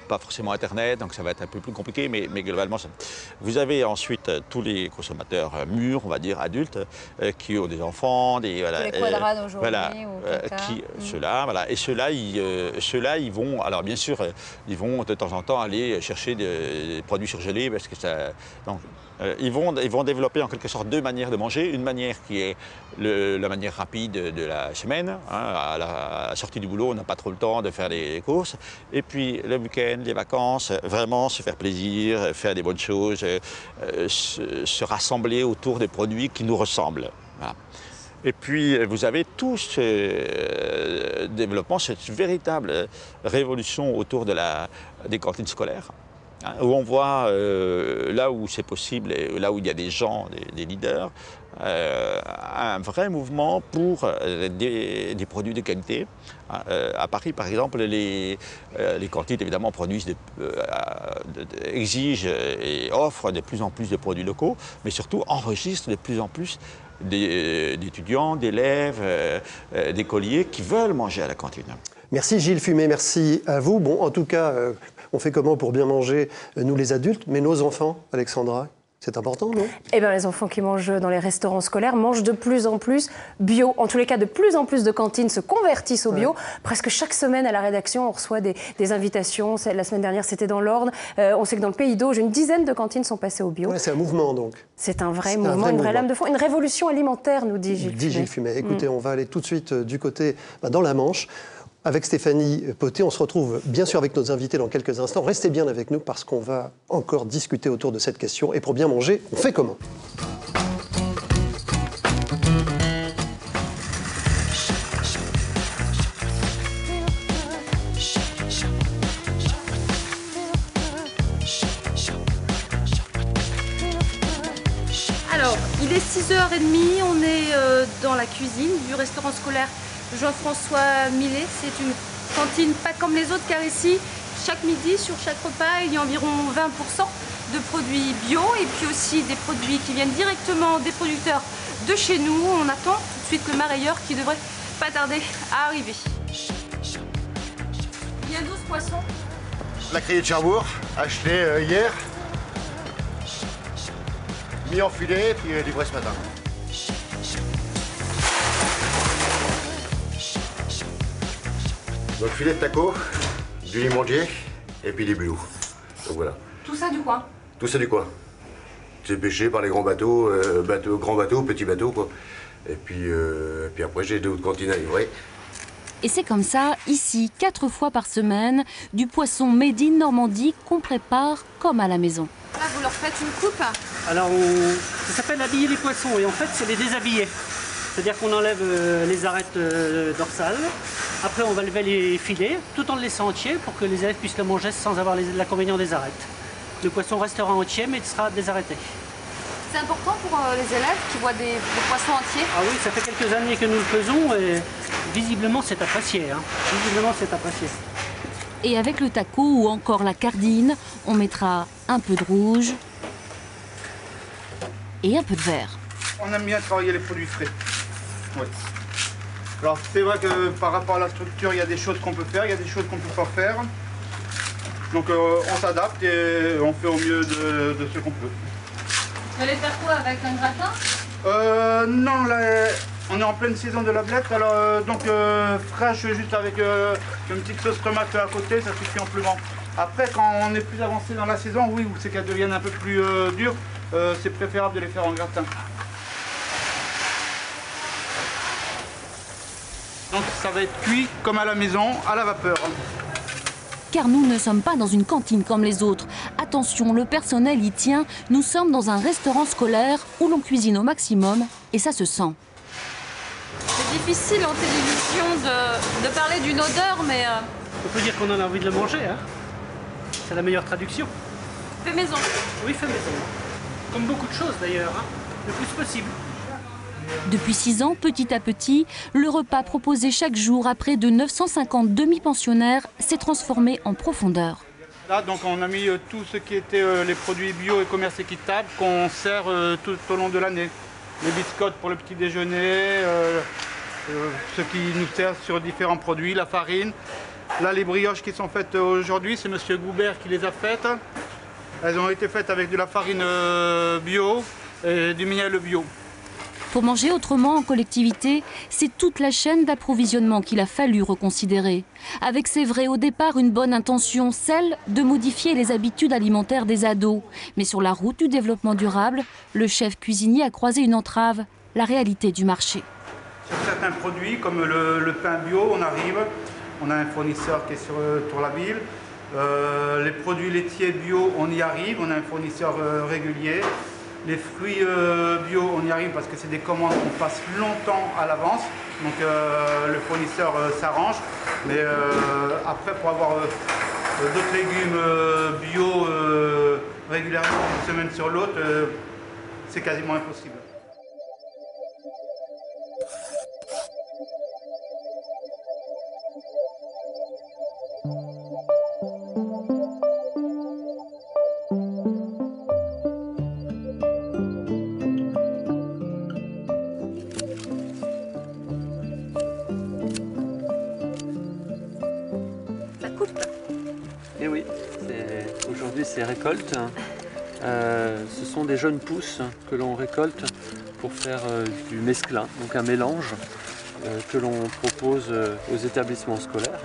pas forcément Internet, donc ça va être un peu plus compliqué, mais globalement, ça. Vous avez ensuite tous les consommateurs mûrs, on va dire adultes, qui ont des enfants, des les quadrats d'aujourd'hui, ceux-là, voilà, et ceux-là, ils vont, alors bien sûr, ils vont de temps en temps aller chercher des produits surgelés parce que ça, donc, ils vont développer en quelque sorte deux manières de manger. Une manière qui est la manière rapide de la semaine. Hein, à la sortie du boulot, on n'a pas trop le temps de faire des courses. Et puis le week-end, les vacances, vraiment se faire plaisir, faire des bonnes choses, se rassembler autour des produits qui nous ressemblent. Voilà. Et puis, vous avez tout ce développement, cette véritable révolution autour des cantines scolaires. Où on voit, là où c'est possible, et là où il y a des gens, des leaders, un vrai mouvement pour des produits de qualité. À Paris, par exemple, les cantines, évidemment, exigent et offrent de plus en plus de produits locaux, mais surtout enregistrent de plus en plus d'étudiants, d'élèves, d'écoliers qui veulent manger à la cantine. Merci Gilles Fumet, merci à vous. Bon, en tout cas, on fait comment pour bien manger, nous les adultes, mais nos enfants, Alexandra? C'est important, non? Eh bien, les enfants qui mangent dans les restaurants scolaires mangent de plus en plus bio. En tous les cas, de plus en plus de cantines se convertissent au bio. Ouais. Presque chaque semaine, à la rédaction, on reçoit des invitations. La semaine dernière, c'était dans l'Orne. On sait que dans le Pays d'Auge, une dizaine de cantines sont passées au bio. Ouais, c'est un mouvement, donc. C'est un vrai mouvement, une vraie lame de fond. Une révolution alimentaire, nous dit Gilles Fumet. Gilles Fumet. Écoutez, on va aller tout de suite du côté, dans la Manche. Avec Stéphanie Poté, on se retrouve bien sûr avec nos invités dans quelques instants. Restez bien avec nous parce qu'on va encore discuter autour de cette question. Et pour bien manger, on fait comment? Alors, il est 6h30, on est dans la cuisine du restaurant scolaire Jean-François Millet. C'est une cantine pas comme les autres car ici, chaque midi, sur chaque repas, il y a environ 20% de produits bio et puis aussi des produits qui viennent directement des producteurs de chez nous. On attend tout de suite le marailleur qui devrait pas tarder à arriver. Il y a 12 poissons. La criée de Cherbourg, achetée hier, mis en filet puis livré ce matin. Donc filet de taco, du limondier et puis des bulous. Donc voilà. Tout ça du coin? Tout ça du coin. C'est pêché par les grands bateaux, grands bateaux, petits bateaux quoi. Et puis après j'ai 2 autres cantines à livrer. Et c'est comme ça, ici, 4 fois par semaine, du poisson made in Normandie qu'on prépare comme à la maison. Là, vous leur faites une coupe? Alors, ça s'appelle habiller les poissons et en fait, c'est les déshabiller. C'est-à-dire qu'on enlève les arêtes dorsales. Après, on va lever les filets, tout en le laissant entier pour que les élèves puissent le manger sans avoir l'inconvénient des arêtes. Le poisson restera entier, mais il sera désarrêté. C'est important pour les élèves qui voient des poissons entiers? Ah oui, ça fait quelques années que nous le faisons et visiblement, c'est apprécié. Hein. Visiblement, c'est apprécié. Et avec le taco ou encore la cardine, on mettra un peu de rouge et un peu de vert. On aime bien travailler les produits frais. Oui. Alors c'est vrai que par rapport à la structure, il y a des choses qu'on peut faire, il y a des choses qu'on ne peut pas faire. Donc on s'adapte et on fait au mieux de ce qu'on peut. Vous allez faire quoi avec un gratin? Non, là, on est en pleine saison de la blette, alors donc fraîche juste avec une petite sauce tomate à côté, ça suffit amplement. Après, quand on est plus avancé dans la saison, oui, c'est qu'elles deviennent un peu plus dures, c'est préférable de les faire en gratin. Donc ça va être cuit comme à la maison, à la vapeur. Car nous ne sommes pas dans une cantine comme les autres. Attention, le personnel y tient. Nous sommes dans un restaurant scolaire où l'on cuisine au maximum et ça se sent. C'est difficile en télévision de parler d'une odeur, mais... On peut dire qu'on en a envie de le manger, hein. C'est la meilleure traduction. Fait maison. Oui, fait maison. Comme beaucoup de choses d'ailleurs, hein. Le plus possible. Depuis 6 ans, petit à petit, le repas proposé chaque jour à près de 950 demi-pensionnaires s'est transformé en profondeur. Là, donc, on a mis tout ce qui était les produits bio et commerce équitable qu'on sert tout au long de l'année. Les biscottes pour le petit déjeuner, ce qui nous sert sur différents produits, la farine. Là, les brioches qui sont faites aujourd'hui, c'est M. Goubert qui les a faites. Elles ont été faites avec de la farine bio et du miel bio. Pour manger autrement en collectivité, c'est toute la chaîne d'approvisionnement qu'il a fallu reconsidérer. Avec, c'est vrai, au départ, une bonne intention, celle de modifier les habitudes alimentaires des ados. Mais sur la route du développement durable, le chef cuisinier a croisé une entrave, la réalité du marché. Sur certains produits, comme le pain bio, on a un fournisseur qui est sur la ville. Les produits laitiers bio, on y arrive, on a un fournisseur régulier. Les fruits bio, on y arrive parce que c'est des commandes qu'on passe longtemps à l'avance. Donc le fournisseur s'arrange. Mais après, pour avoir d'autres légumes bio régulièrement, une semaine sur l'autre, c'est quasiment impossible. ces récoltes. Ce sont des jeunes pousses que l'on récolte pour faire du mesclin, donc un mélange que l'on propose aux établissements scolaires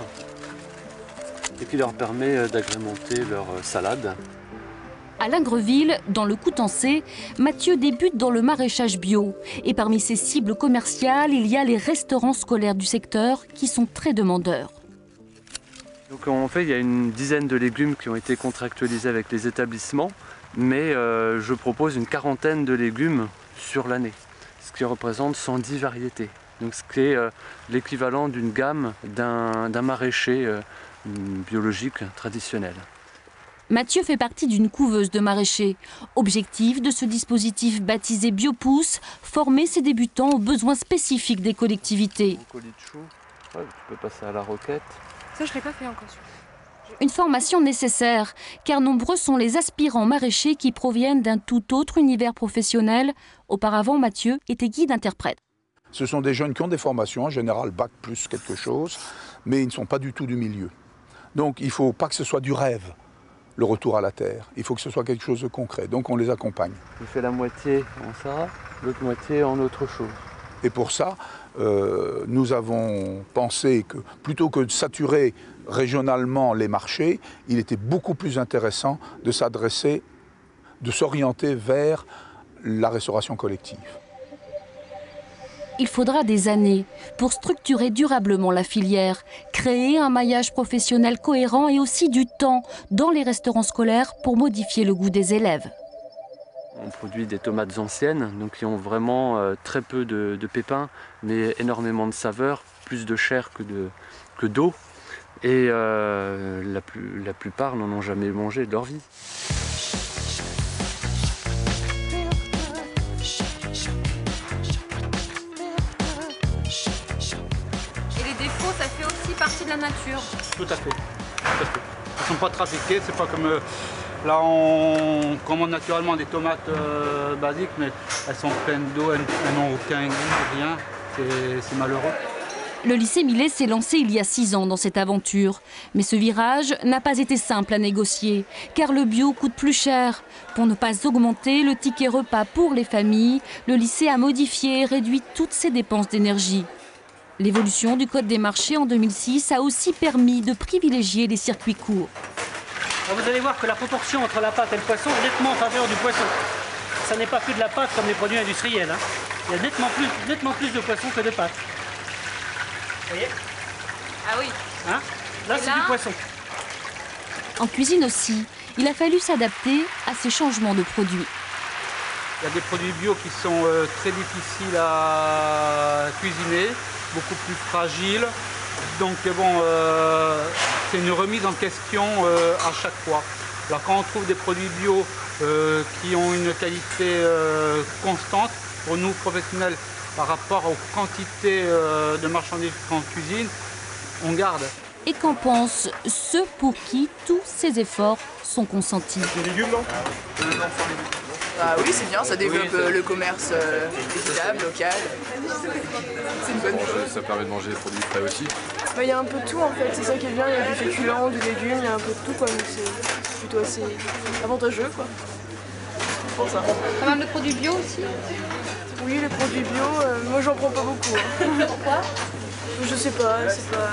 et qui leur permet d'agrémenter leur salade. À Lingreville, dans le Coutançais, Mathieu débute dans le maraîchage bio. Et parmi ses cibles commerciales, il y a les restaurants scolaires du secteur qui sont très demandeurs. Donc en fait, il y a une dizaine de légumes qui ont été contractualisés avec les établissements, mais je propose une quarantaine de légumes sur l'année, ce qui représente 110 variétés. Donc ce qui est l'équivalent d'une gamme d'un maraîcher biologique traditionnel. Mathieu fait partie d'une couveuse de maraîchers. Objectif de ce dispositif baptisé Biopousse, former ses débutants aux besoins spécifiques des collectivités. Colis de chou, ouais, tu peux passer à la roquette. Ça, je ne l'ai pas fait encore. Une formation nécessaire, car nombreux sont les aspirants maraîchers qui proviennent d'un tout autre univers professionnel. Auparavant, Mathieu était guide-interprète. Ce sont des jeunes qui ont des formations, en général bac plus quelque chose, mais ils ne sont pas du tout du milieu. Donc il ne faut pas que ce soit du rêve, le retour à la terre. Il faut que ce soit quelque chose de concret. Donc on les accompagne. Je fais la moitié en ça, l'autre moitié en autre chose. Et pour ça, nous avons pensé que plutôt que de saturer régionalement les marchés, il était beaucoup plus intéressant de s'adresser, de s'orienter vers la restauration collective. Il faudra des années pour structurer durablement la filière, créer un maillage professionnel cohérent et aussi du temps dans les restaurants scolaires pour modifier le goût des élèves. On produit des tomates anciennes, donc qui ont vraiment très peu de pépins, mais énormément de saveur, plus de chair que d'eau. Et la plupart n'en ont jamais mangé de leur vie. Et les défauts, ça fait aussi partie de la nature. Tout à fait. Ils ne sont pas trafiqués, c'est pas comme... Là, on commande naturellement des tomates basiques, mais elles sont pleines d'eau, elles n'ont aucun goût, rien. C'est malheureux. Le lycée Millet s'est lancé il y a 6 ans dans cette aventure. Mais ce virage n'a pas été simple à négocier, car le bio coûte plus cher. Pour ne pas augmenter le ticket repas pour les familles, le lycée a modifié et réduit toutes ses dépenses d'énergie. L'évolution du code des marchés en 2006 a aussi permis de privilégier les circuits courts. Alors vous allez voir que la proportion entre la pâte et le poisson est nettement en faveur du poisson. Ça n'est pas plus de la pâte comme les produits industriels. Hein. Il y a nettement plus de poisson que de pâte. Vous voyez? Ah oui. Hein? Là, c'est du poisson. En cuisine aussi, il a fallu s'adapter à ces changements de produits. Il y a des produits bio qui sont très difficiles à cuisiner, beaucoup plus fragiles. Donc bon, c'est une remise en question à chaque fois. Alors quand on trouve des produits bio qui ont une qualité constante, pour nous professionnels, par rapport aux quantités de marchandises qu'on cuisine, on garde. Et qu'en pensent ceux pour qui tous ces efforts sont consentis? Les légumes, non? Ah oui, c'est bien, ça développe le commerce équitable, local. C'est une bonne chose. Ça permet de manger des produits frais aussi. Il y a un peu de tout en fait, c'est ça qui est bien, il y a du féculent, du légume, il y a un peu de tout quoi, donc c'est plutôt assez avantageux quoi. Pour ça. Pas mal de produits bio aussi? Oui, les produits bio, moi j'en prends pas beaucoup. Hein. Pourquoi? Je sais pas, c'est pas...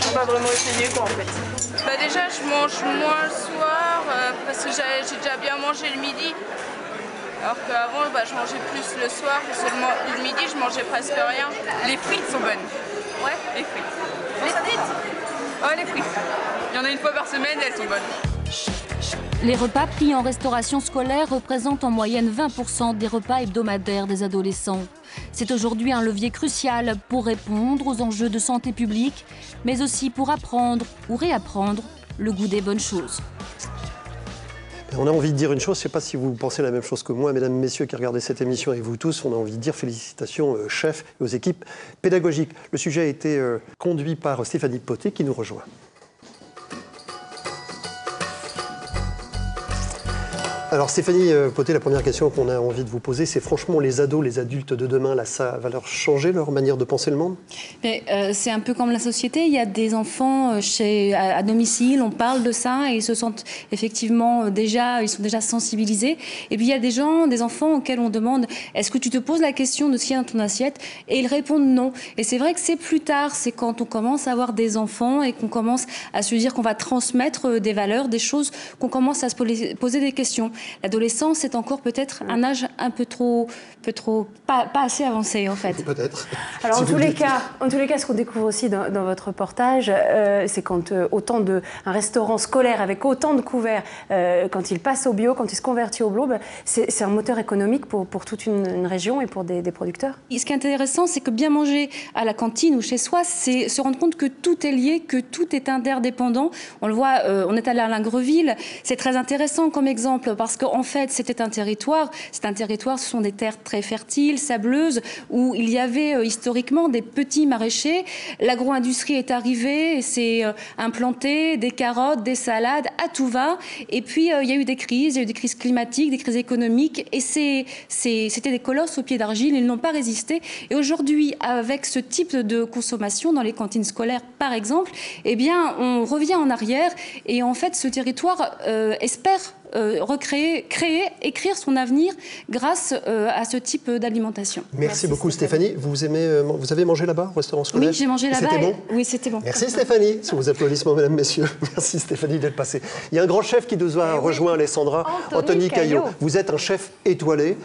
J'ai pas vraiment essayé quoi en fait. Bah déjà je mange moins le soir parce que j'ai déjà bien mangé le midi. Alors qu'avant je mangeais plus le soir et seulement le midi je mangeais presque rien. Les frites sont bonnes. Ouais, les frites. Les frites? Ouais, les frites. Il y en a une fois par semaine et elles sont bonnes. Les repas pris en restauration scolaire représentent en moyenne 20% des repas hebdomadaires des adolescents. C'est aujourd'hui un levier crucial pour répondre aux enjeux de santé publique, mais aussi pour apprendre ou réapprendre le goût des bonnes choses. On a envie de dire une chose, je ne sais pas si vous pensez la même chose que moi, mesdames, messieurs qui regardez cette émission et vous tous, on a envie de dire félicitations chefs et aux équipes pédagogiques. Le sujet a été conduit par Stéphanie Poté qui nous rejoint. Alors Stéphanie Poté, la première question qu'on a envie de vous poser, c'est franchement les ados, les adultes de demain, là, ça va leur changer leur manière de penser le monde? C'est un peu comme la société, il y a des enfants à domicile, on parle de ça et ils se sentent effectivement ils sont déjà sensibilisés. Et puis il y a des enfants auxquels on demande est-ce que tu te poses la question de ce qu'il y a dans ton assiette? Et ils répondent non. Et c'est vrai que c'est plus tard, c'est quand on commence à avoir des enfants et qu'on commence à se dire qu'on va transmettre des valeurs, des choses, qu'on commence à se poser des questions. L'adolescence, c'est encore peut-être un âge un peu trop pas assez avancé en fait. Peut-être. Alors en tous les cas, ce qu'on découvre aussi dans votre reportage, c'est quand un restaurant scolaire avec autant de couverts, quand il passe au bio, quand il se convertit au bio, c'est un moteur économique pour toute une région et pour des producteurs. Et ce qui est intéressant, c'est que bien manger à la cantine ou chez soi, c'est se rendre compte que tout est lié, que tout est interdépendant. On le voit, on est allé à Lingreville, c'est très intéressant comme exemple parce qu'en fait, c'était un territoire, ce sont des terres très fertiles, sableuses, où il y avait historiquement des petits maraîchers. L'agro-industrie est arrivée et s'est implantée, des carottes, des salades, à tout va. Et puis, il y a eu des crises climatiques, des crises économiques, et c'était des colosses au pied d'argile, ils n'ont pas résisté. Et aujourd'hui, avec ce type de consommation dans les cantines scolaires, par exemple, eh bien, on revient en arrière, et en fait, ce territoire espère écrire son avenir grâce à ce type d'alimentation. Merci beaucoup Stéphanie. Vous avez mangé là-bas au restaurant scolaire? Oui, j'ai mangé là-bas. C'était bon? Oui, c'était bon. Merci Stéphanie. Sous vos applaudissements, mesdames, messieurs. Merci Stéphanie d'être passée. Il y a un grand chef qui nous a rejoint, Alessandra, Anthony Caillot. Vous êtes un chef étoilé.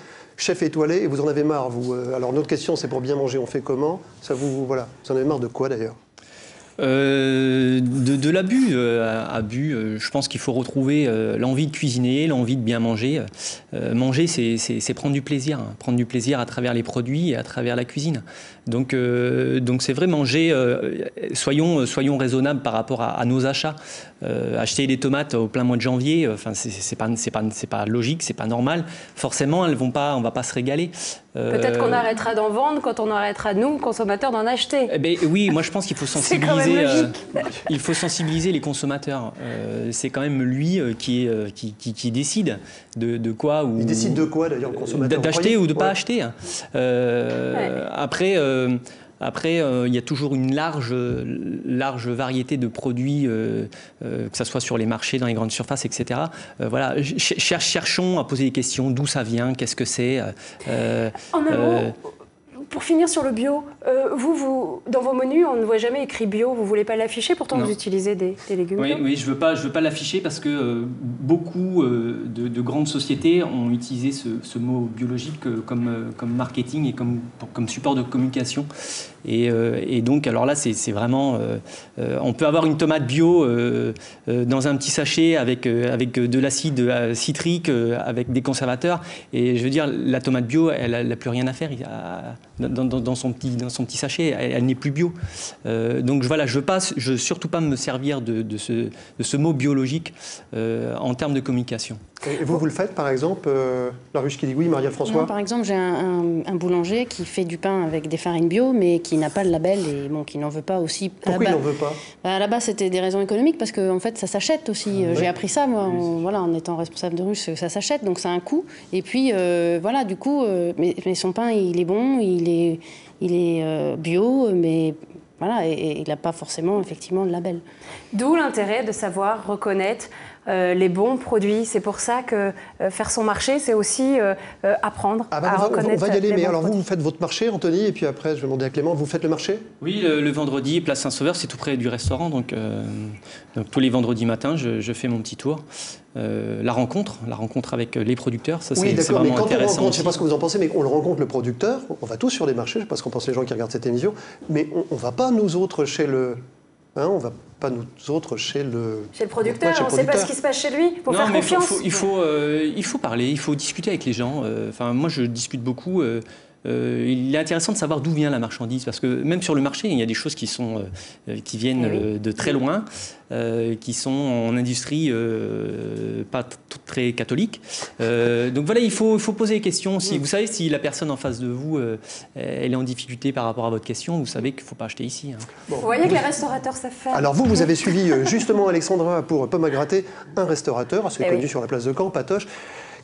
Et vous en avez marre, vous. Alors notre question, c'est pour bien manger, on fait comment? Vous en avez marre de quoi d'ailleurs? De l'abus. Je pense qu'il faut retrouver l'envie de cuisiner, l'envie de bien manger. Manger, c'est prendre du plaisir. Prendre du plaisir à travers les produits et à travers la cuisine. Donc c'est vrai, manger, soyons raisonnables par rapport à nos achats. Acheter des tomates au plein mois de janvier, c'est pas logique, c'est pas normal. Forcément, on va pas se régaler. Peut-être qu'on arrêtera d'en vendre quand on arrêtera, nous, consommateurs, d'en acheter. Oui, moi je pense qu'il faut sensibiliser. Il faut sensibiliser les consommateurs. C'est quand même lui qui décide de quoi. Il décide de quoi d'ailleurs, le consommateur? D'acheter ou de ne pas acheter. Après, il y a toujours une large variété de produits, que ce soit sur les marchés, dans les grandes surfaces, etc. Cherchons à poser des questions. D'où ça vient? Qu'est-ce que c'est? En un mot, pour finir sur le bio, vous, dans vos menus, on ne voit jamais écrit bio. Vous ne voulez pas l'afficher, pourtant vous utilisez des légumes bio. Oui, je veux pas l'afficher parce que beaucoup de grandes sociétés ont utilisé ce mot biologique comme marketing et comme support de communication. Et donc, alors là, c'est vraiment... on peut avoir une tomate bio dans un petit sachet avec de l'acide citrique, avec des conservateurs. Et je veux dire, la tomate bio, elle n'a plus rien à faire dans son petit sachet. Elle n'est plus bio. Donc voilà, je veux surtout pas me servir de ce mot biologique en termes de communication. Et vous le faites, par exemple, la ruche qui dit oui, Marielle François? Non, par exemple, j'ai un boulanger qui fait du pain avec des farines bio, mais qui n'a pas le label et qui n'en veut pas aussi. Pourquoi il n'en veut pas? À la base, c'était des raisons économiques, parce qu'en fait, ça s'achète aussi. J'ai appris ça, moi, en étant responsable de ruche, ça s'achète, donc ça a un coût. Et puis, du coup, mais son pain, il est bon, il est bio, mais... Voilà, et il n'a pas forcément, effectivement, le label. D'où l'intérêt de savoir reconnaître les bons produits. C'est pour ça que faire son marché, c'est aussi apprendre à reconnaître. On va y aller, mais alors produits. vous faites votre marché, Anthony, et puis après, je vais demander à Clément, vous faites le marché? Oui, le vendredi, place Saint-Sauveur, c'est tout près du restaurant, donc tous les vendredis matins, je fais mon petit tour. La rencontre avec les producteurs, ça c'est vraiment intéressant. Oui, d'accord, mais quand on rencontre, je ne sais pas ce que vous en pensez, mais on le rencontre, le producteur, on va tous sur des marchés, je ne sais pas ce qu'en pensent les gens qui regardent cette émission, mais on ne va pas nous autres chez le... on va pas nous autres chez le... Chez le producteur, on ne sait pas ce qui se passe chez lui, pour faire confiance. Il faut parler, il faut discuter avec les gens. Moi, je discute beaucoup. Il est intéressant de savoir d'où vient la marchandise, parce que même sur le marché, il y a des choses qui viennent de très loin, qui sont en industrie pas très catholique. Donc voilà, il faut poser des questions. Vous savez, si la personne en face de vous, elle est en difficulté par rapport à votre question, vous savez qu'il ne faut pas acheter ici. Bon. Vous voyez que les restaurateurs savent faire. Alors vous avez suivi justement Alexandra pour Pomme à gratter, un restaurateur assez connu sur la place de Caen, Patoche,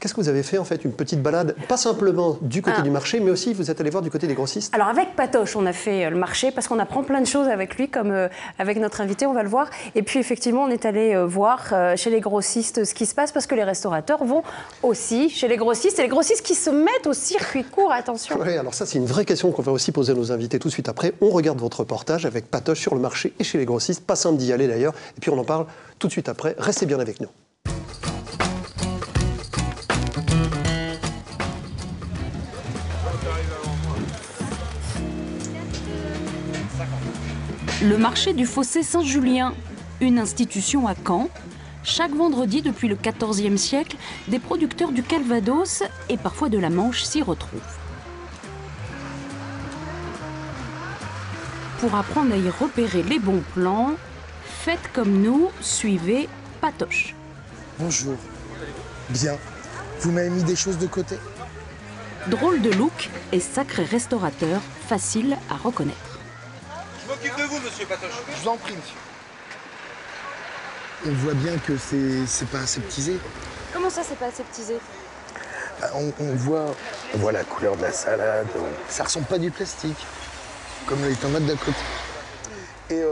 Qu'est-ce que vous avez fait en fait? Une petite balade, pas simplement du côté du marché, mais aussi vous êtes allé voir du côté des grossistes? Alors avec Patoche, on a fait le marché parce qu'on apprend plein de choses avec lui, comme avec notre invité, on va le voir. Et puis effectivement, on est allé voir chez les grossistes ce qui se passe parce que les restaurateurs vont aussi chez les grossistes et les grossistes qui se mettent au circuit court, attention. Oui, alors ça c'est une vraie question qu'on va aussi poser à nos invités tout de suite après. On regarde votre reportage avec Patoche sur le marché et chez les grossistes, pas simple d'y aller d'ailleurs. Et puis on en parle tout de suite après. Restez bien avec nous. Le marché du Fossé Saint-Julien, une institution à Caen. Chaque vendredi depuis le XIVe siècle, des producteurs du Calvados et parfois de la Manche s'y retrouvent. Pour apprendre à y repérer les bons plans, faites comme nous, suivez Patoche. Bonjour. Bien. Vous m'avez mis des choses de côté? Drôle de look et sacré restaurateur, facile à reconnaître. Je m'occupe de vous, monsieur Patoche. Je vous en prie, monsieur. On voit bien que c'est pas aseptisé. Comment ça, c'est pas aseptisé? On voit la couleur de la salade. Ça ressemble pas du plastique, comme les tomates d'à côté. Et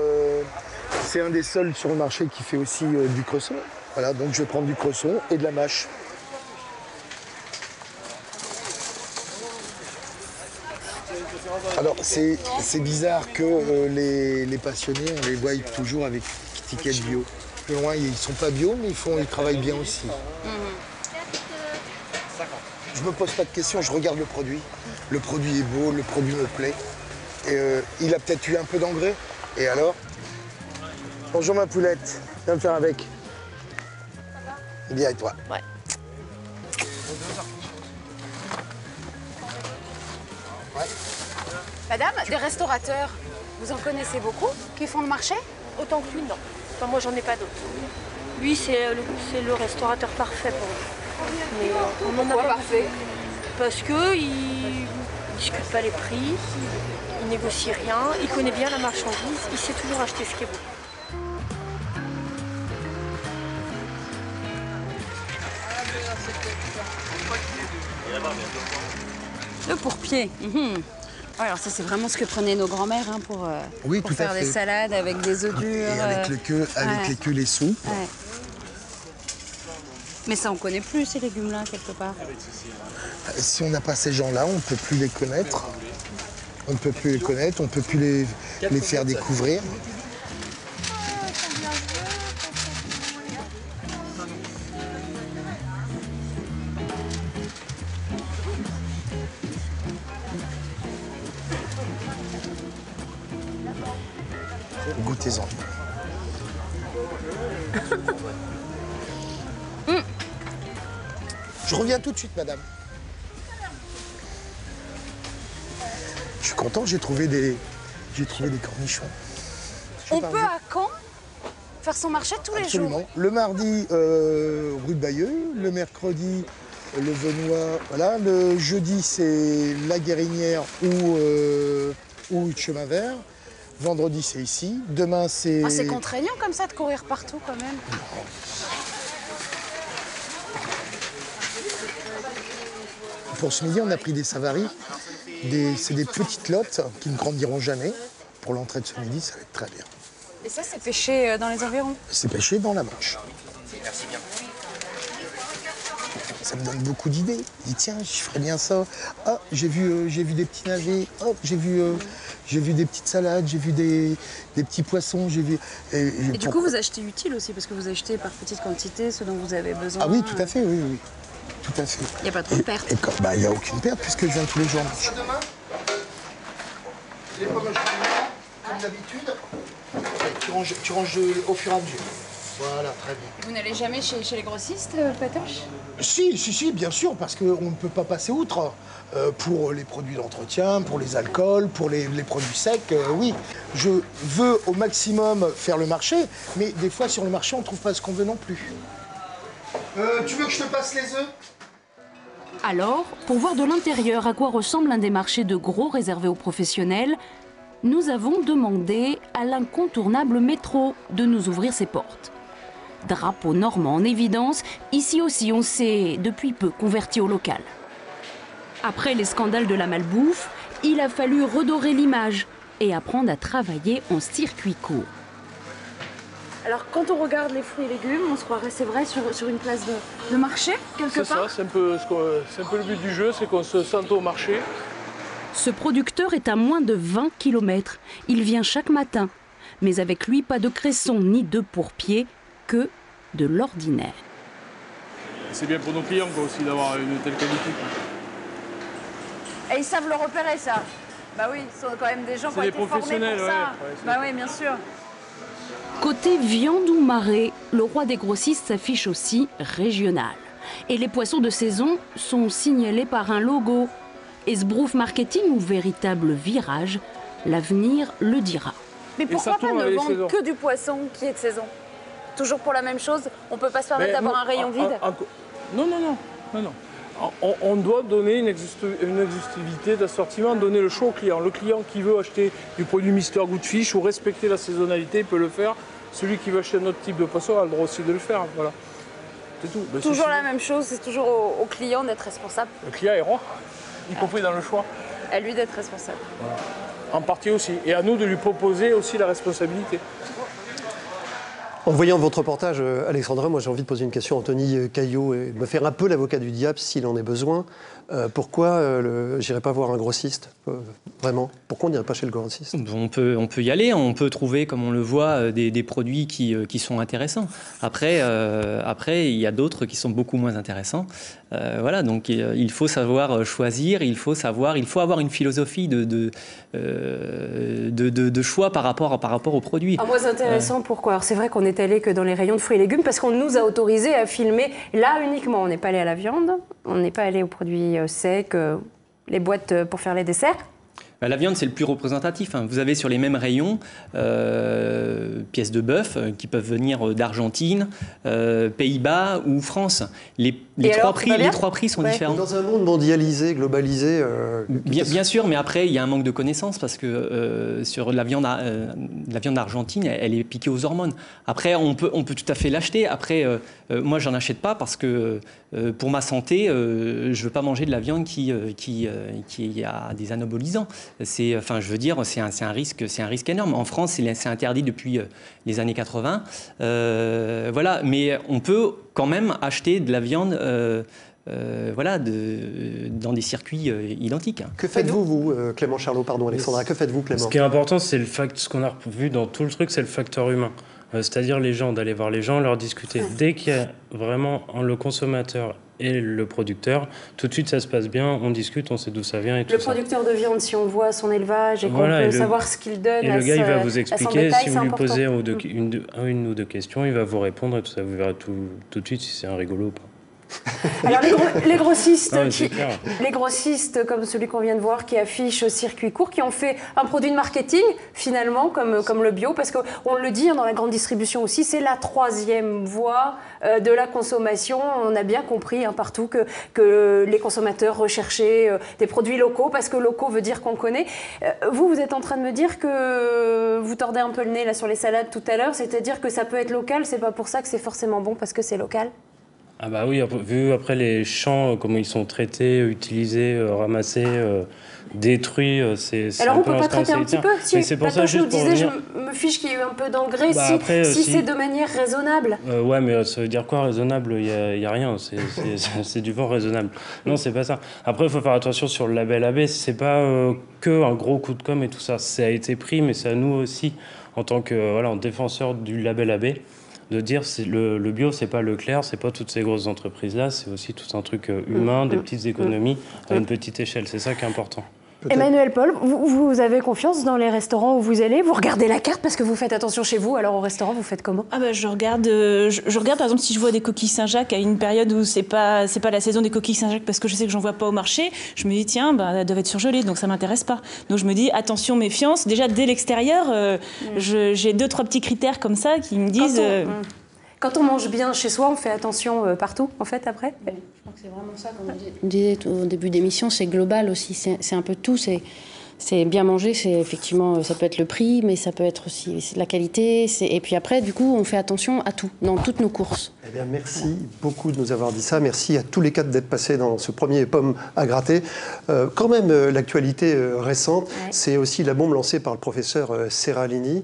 c'est un des seuls sur le marché qui fait aussi du cresson. Voilà, donc je vais prendre du cresson et de la mâche. Alors c'est bizarre que les passionnés, on les voit toujours avec étiquette bio. Plus loin, ils sont pas bio, mais ils travaillent bien aussi. Je me pose pas de questions, je regarde le produit. Le produit est beau, le produit me plaît. Et il a peut-être eu un peu d'engrais. Et alors? Bonjour ma poulette, viens me faire avec. Bien et toi? Ouais. Madame, des restaurateurs, vous en connaissez beaucoup qui font le marché? Autant que lui, non. Enfin, moi, j'en ai pas d'autres. Lui, c'est le restaurateur parfait pour nous. Mais on en a pas parfait? Parce qu'il ne discute pas les prix, il négocie rien, il connaît bien la marchandise, il sait toujours acheter ce qui est beau. Le pourpier. Ouais, alors ça, c'est vraiment ce que prenaient nos grands-mères pour faire des salades avec des œufs durs. Et avec les queues, les soupes. Ouais. Mais ça, on connaît plus ces légumes-là, quelque part. Si on n'a pas ces gens-là, on ne peut plus les connaître. On ne peut plus les connaître, on ne peut plus les faire découvrir. Goûtez-en. Je reviens tout de suite, madame. Je suis content, j'ai trouvé des cornichons. On peut à Caen faire son marché tous les jours? Absolument. Le mardi, rue de Bayeux. Le mercredi, le Venoy. Voilà. Le jeudi, c'est la Guérinière ou Chemin Vert. Vendredi, c'est ici. Demain, c'est... Ah, c'est contraignant comme ça de courir partout quand même. Pour ce midi, on a pris des savaris. C'est des petites lottes qui ne grandiront jamais. Pour l'entrée de ce midi, ça va être très bien. Et ça, c'est pêché dans les environs? C'est pêché dans la Manche. Merci bien. Ça me donne beaucoup d'idées. Je dis tiens, je ferais bien ça. Ah, j'ai vu des petits navets. Oh, j'ai vu des petites salades. J'ai vu des petits poissons. Et du coup, vous achetez utile aussi parce que vous achetez par petite quantité ce dont vous avez besoin. Ah oui, tout à fait, oui. Tout à fait. Il n'y a pas trop de pertes. Il n'y a aucune perte puisque je viens tous les jours. Demain, les pommes comme d'habitude, tu ranges au fur et à mesure. Voilà, très bien. Vous n'allez jamais chez les grossistes, Patoche? Si, bien sûr, parce qu'on ne peut pas passer outre. Pour les produits d'entretien, pour les alcools, pour les produits secs, oui. Je veux au maximum faire le marché, mais des fois sur le marché, on ne trouve pas ce qu'on veut non plus. Tu veux que je te passe les œufs? Alors, pour voir de l'intérieur à quoi ressemble un des marchés de gros réservés aux professionnels, nous avons demandé à l'incontournable métro de nous ouvrir ses portes. Drapeau normand en évidence, ici aussi on s'est depuis peu converti au local. Après les scandales de la malbouffe, il a fallu redorer l'image et apprendre à travailler en circuit court. Alors quand on regarde les fruits et légumes, on se croirait, c'est vrai, sur une place de marché, quelque part. C'est ça, c'est un peu le but du jeu, c'est qu'on se sente au marché. Ce producteur est à moins de 20 km. Il vient chaque matin. Mais avec lui, pas de cresson ni de pourpier, que de l'ordinaire. C'est bien pour nos clients aussi d'avoir une telle qualité. Et ils savent le repérer, ça. Bah oui, ce sont quand même des gens qui ont été formés pour ça. Bah oui, bien sûr. Côté viande ou marée, le roi des grossistes s'affiche aussi régional. Et les poissons de saison sont signalés par un logo. Esbrouf marketing ou véritable virage, l'avenir le dira. Mais pourquoi pas ne vendre que du poisson qui est de saison? Toujours pour la même chose? On ne peut pas se permettre d'avoir un rayon vide? Non. On doit donner une exhaustivité d'assortiment, donner le choix au client. Le client qui veut acheter du produit Mister Good Fish ou respecter la saisonnalité peut le faire. Celui qui veut acheter un autre type de poisson a le droit aussi de le faire. Voilà. C'est tout. Ben, toujours la même chose, c'est toujours au client d'être responsable. Le client est roi, y compris dans le choix. À lui d'être responsable. Voilà. En partie aussi. Et à nous de lui proposer aussi la responsabilité. En voyant votre reportage, Alexandra, moi j'ai envie de poser une question à Anthony Caillot et de me faire un peu l'avocat du diable s'il en est besoin. Pourquoi j'irai pas voir un grossiste vraiment? Pourquoi on n'irait pas chez le grossiste? On peut y aller, on peut trouver, comme on le voit, des produits qui sont intéressants. Après, il y a d'autres qui sont beaucoup moins intéressants. Voilà, donc il faut savoir choisir, il faut avoir une philosophie de choix par rapport aux produits. Moins intéressant, pourquoi? Alors c'est vrai qu'on n'est allé que dans les rayons de fruits et légumes parce qu'on nous a autorisé à filmer là uniquement. On n'est pas allé à la viande, on n'est pas allé aux produits secs, les boîtes pour faire les desserts. La viande, c'est le plus représentatif. Vous avez sur les mêmes rayons pièces de bœuf qui peuvent venir d'Argentine, Pays-Bas ou France. Les trois prix sont différents. Dans un monde mondialisé, globalisé... Bien sûr, mais après, il y a un manque de connaissances parce que sur la viande argentine, elle est piquée aux hormones. Après, on peut tout à fait l'acheter. Après, moi, j'en achète pas parce que pour ma santé, je veux pas manger de la viande qui a des anabolisants. C'est un risque énorme. En France, c'est interdit depuis les années 80. Voilà, mais on peut quand même acheter de la viande dans des circuits identiques. Que faites-vous, vous, Clément Charlot, pardon, Alexandra, que faites-vous, Clément? Ce qui est important, c'est ce qu'on a vu dans tout le truc, c'est le facteur humain. C'est-à-dire les gens, d'aller voir les gens, leur discuter. Dès qu'il y a vraiment le consommateur et le producteur, tout de suite ça se passe bien, on discute, on sait d'où ça vient et tout ça. Le producteur de viande, si on voit son élevage et qu'on peut savoir ce qu'il donne. Et le gars, il va vous expliquer, si vous lui posez une ou deux questions, il va vous répondre et tout ça, vous verrez tout de suite si c'est un rigolo ou pas. Alors les grossistes comme celui qu'on vient de voir qui affiche circuit court, qui ont fait un produit de marketing finalement comme le bio, parce qu'on le dit dans la grande distribution aussi, c'est la troisième voie de la consommation. On a bien compris partout que les consommateurs recherchaient des produits locaux, parce que locaux veut dire qu'on connaît. Vous êtes en train de me dire que vous tordez un peu le nez là sur les salades tout à l'heure, c'est-à-dire que ça peut être local, c'est pas pour ça que c'est forcément bon parce que c'est local? Ah bah oui, vu après les champs, comment ils sont traités, utilisés, ramassés, détruits, c'est alors on peut pas traiter un petit peu? Si c'est pour ça, juste pour disais, je me fiche qu'il y ait eu un peu d'engrais, si c'est de manière raisonnable. Ouais, mais ça veut dire quoi raisonnable? Il y a rien, c'est du vent raisonnable. Non, c'est pas ça. Après, il faut faire attention sur le label AB, c'est pas que un gros coup de com' et tout ça. Ça a été pris, mais c'est à nous aussi, en tant que en défenseur du label AB, de dire le bio, c'est pas Leclerc, c'est pas toutes ces grosses entreprises-là, c'est aussi tout un truc humain, des petites économies à une petite échelle. C'est ça qui est important. Emmanuel Paul, vous avez confiance dans les restaurants où vous allez? Vous regardez la carte parce que vous faites attention chez vous. Alors au restaurant, vous faites comment? Je regarde par exemple si je vois des coquilles Saint-Jacques à une période où c'est pas la saison des coquilles Saint-Jacques parce que je sais que j'en vois pas au marché. Je me dis tiens, elles doivent être surgelées, donc ça m'intéresse pas. Donc je me dis attention, méfiance. Déjà dès l'extérieur, j'ai 2-3 petits critères comme ça qui me disent. Quand on mange bien chez soi, on fait attention partout, en fait, après? Je crois que c'est vraiment ça, comme on disait au début d'émission, c'est global aussi. C'est un peu tout. c'est bien manger, c'est effectivement, ça peut être le prix, mais ça peut être aussi la qualité. Et puis après, du coup, on fait attention à tout, dans toutes nos courses. Eh bien, merci beaucoup de nous avoir dit ça. Merci à tous les quatre d'être passés dans ce premier pomme à gratter. Quand même, l'actualité récente, c'est aussi la bombe lancée par le professeur Seralini.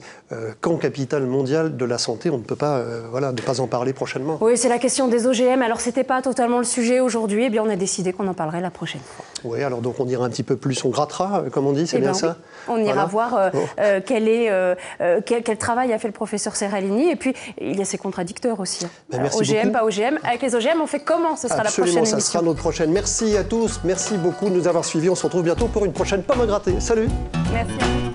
Camp capitale mondiale de la santé, on ne peut pas, ne pas en parler prochainement. Oui, c'est la question des OGM. Alors, c'était pas totalement le sujet aujourd'hui. Eh bien, on a décidé qu'on en parlerait la prochaine fois. Oui, alors donc on ira un petit peu plus, on grattera, comme on dit, c'est bien ça? On ira voir quel travail a fait le professeur Seralini. Et puis, il y a ses contradicteurs aussi. Merci OGM, beaucoup. pas OGM. Avec les OGM, on fait comment? Ce sera la prochaine émission. Ça sera notre prochaine. Merci à tous, merci beaucoup de nous avoir suivis. On se retrouve bientôt pour une prochaine pomme à gratter. Salut! Merci à vous.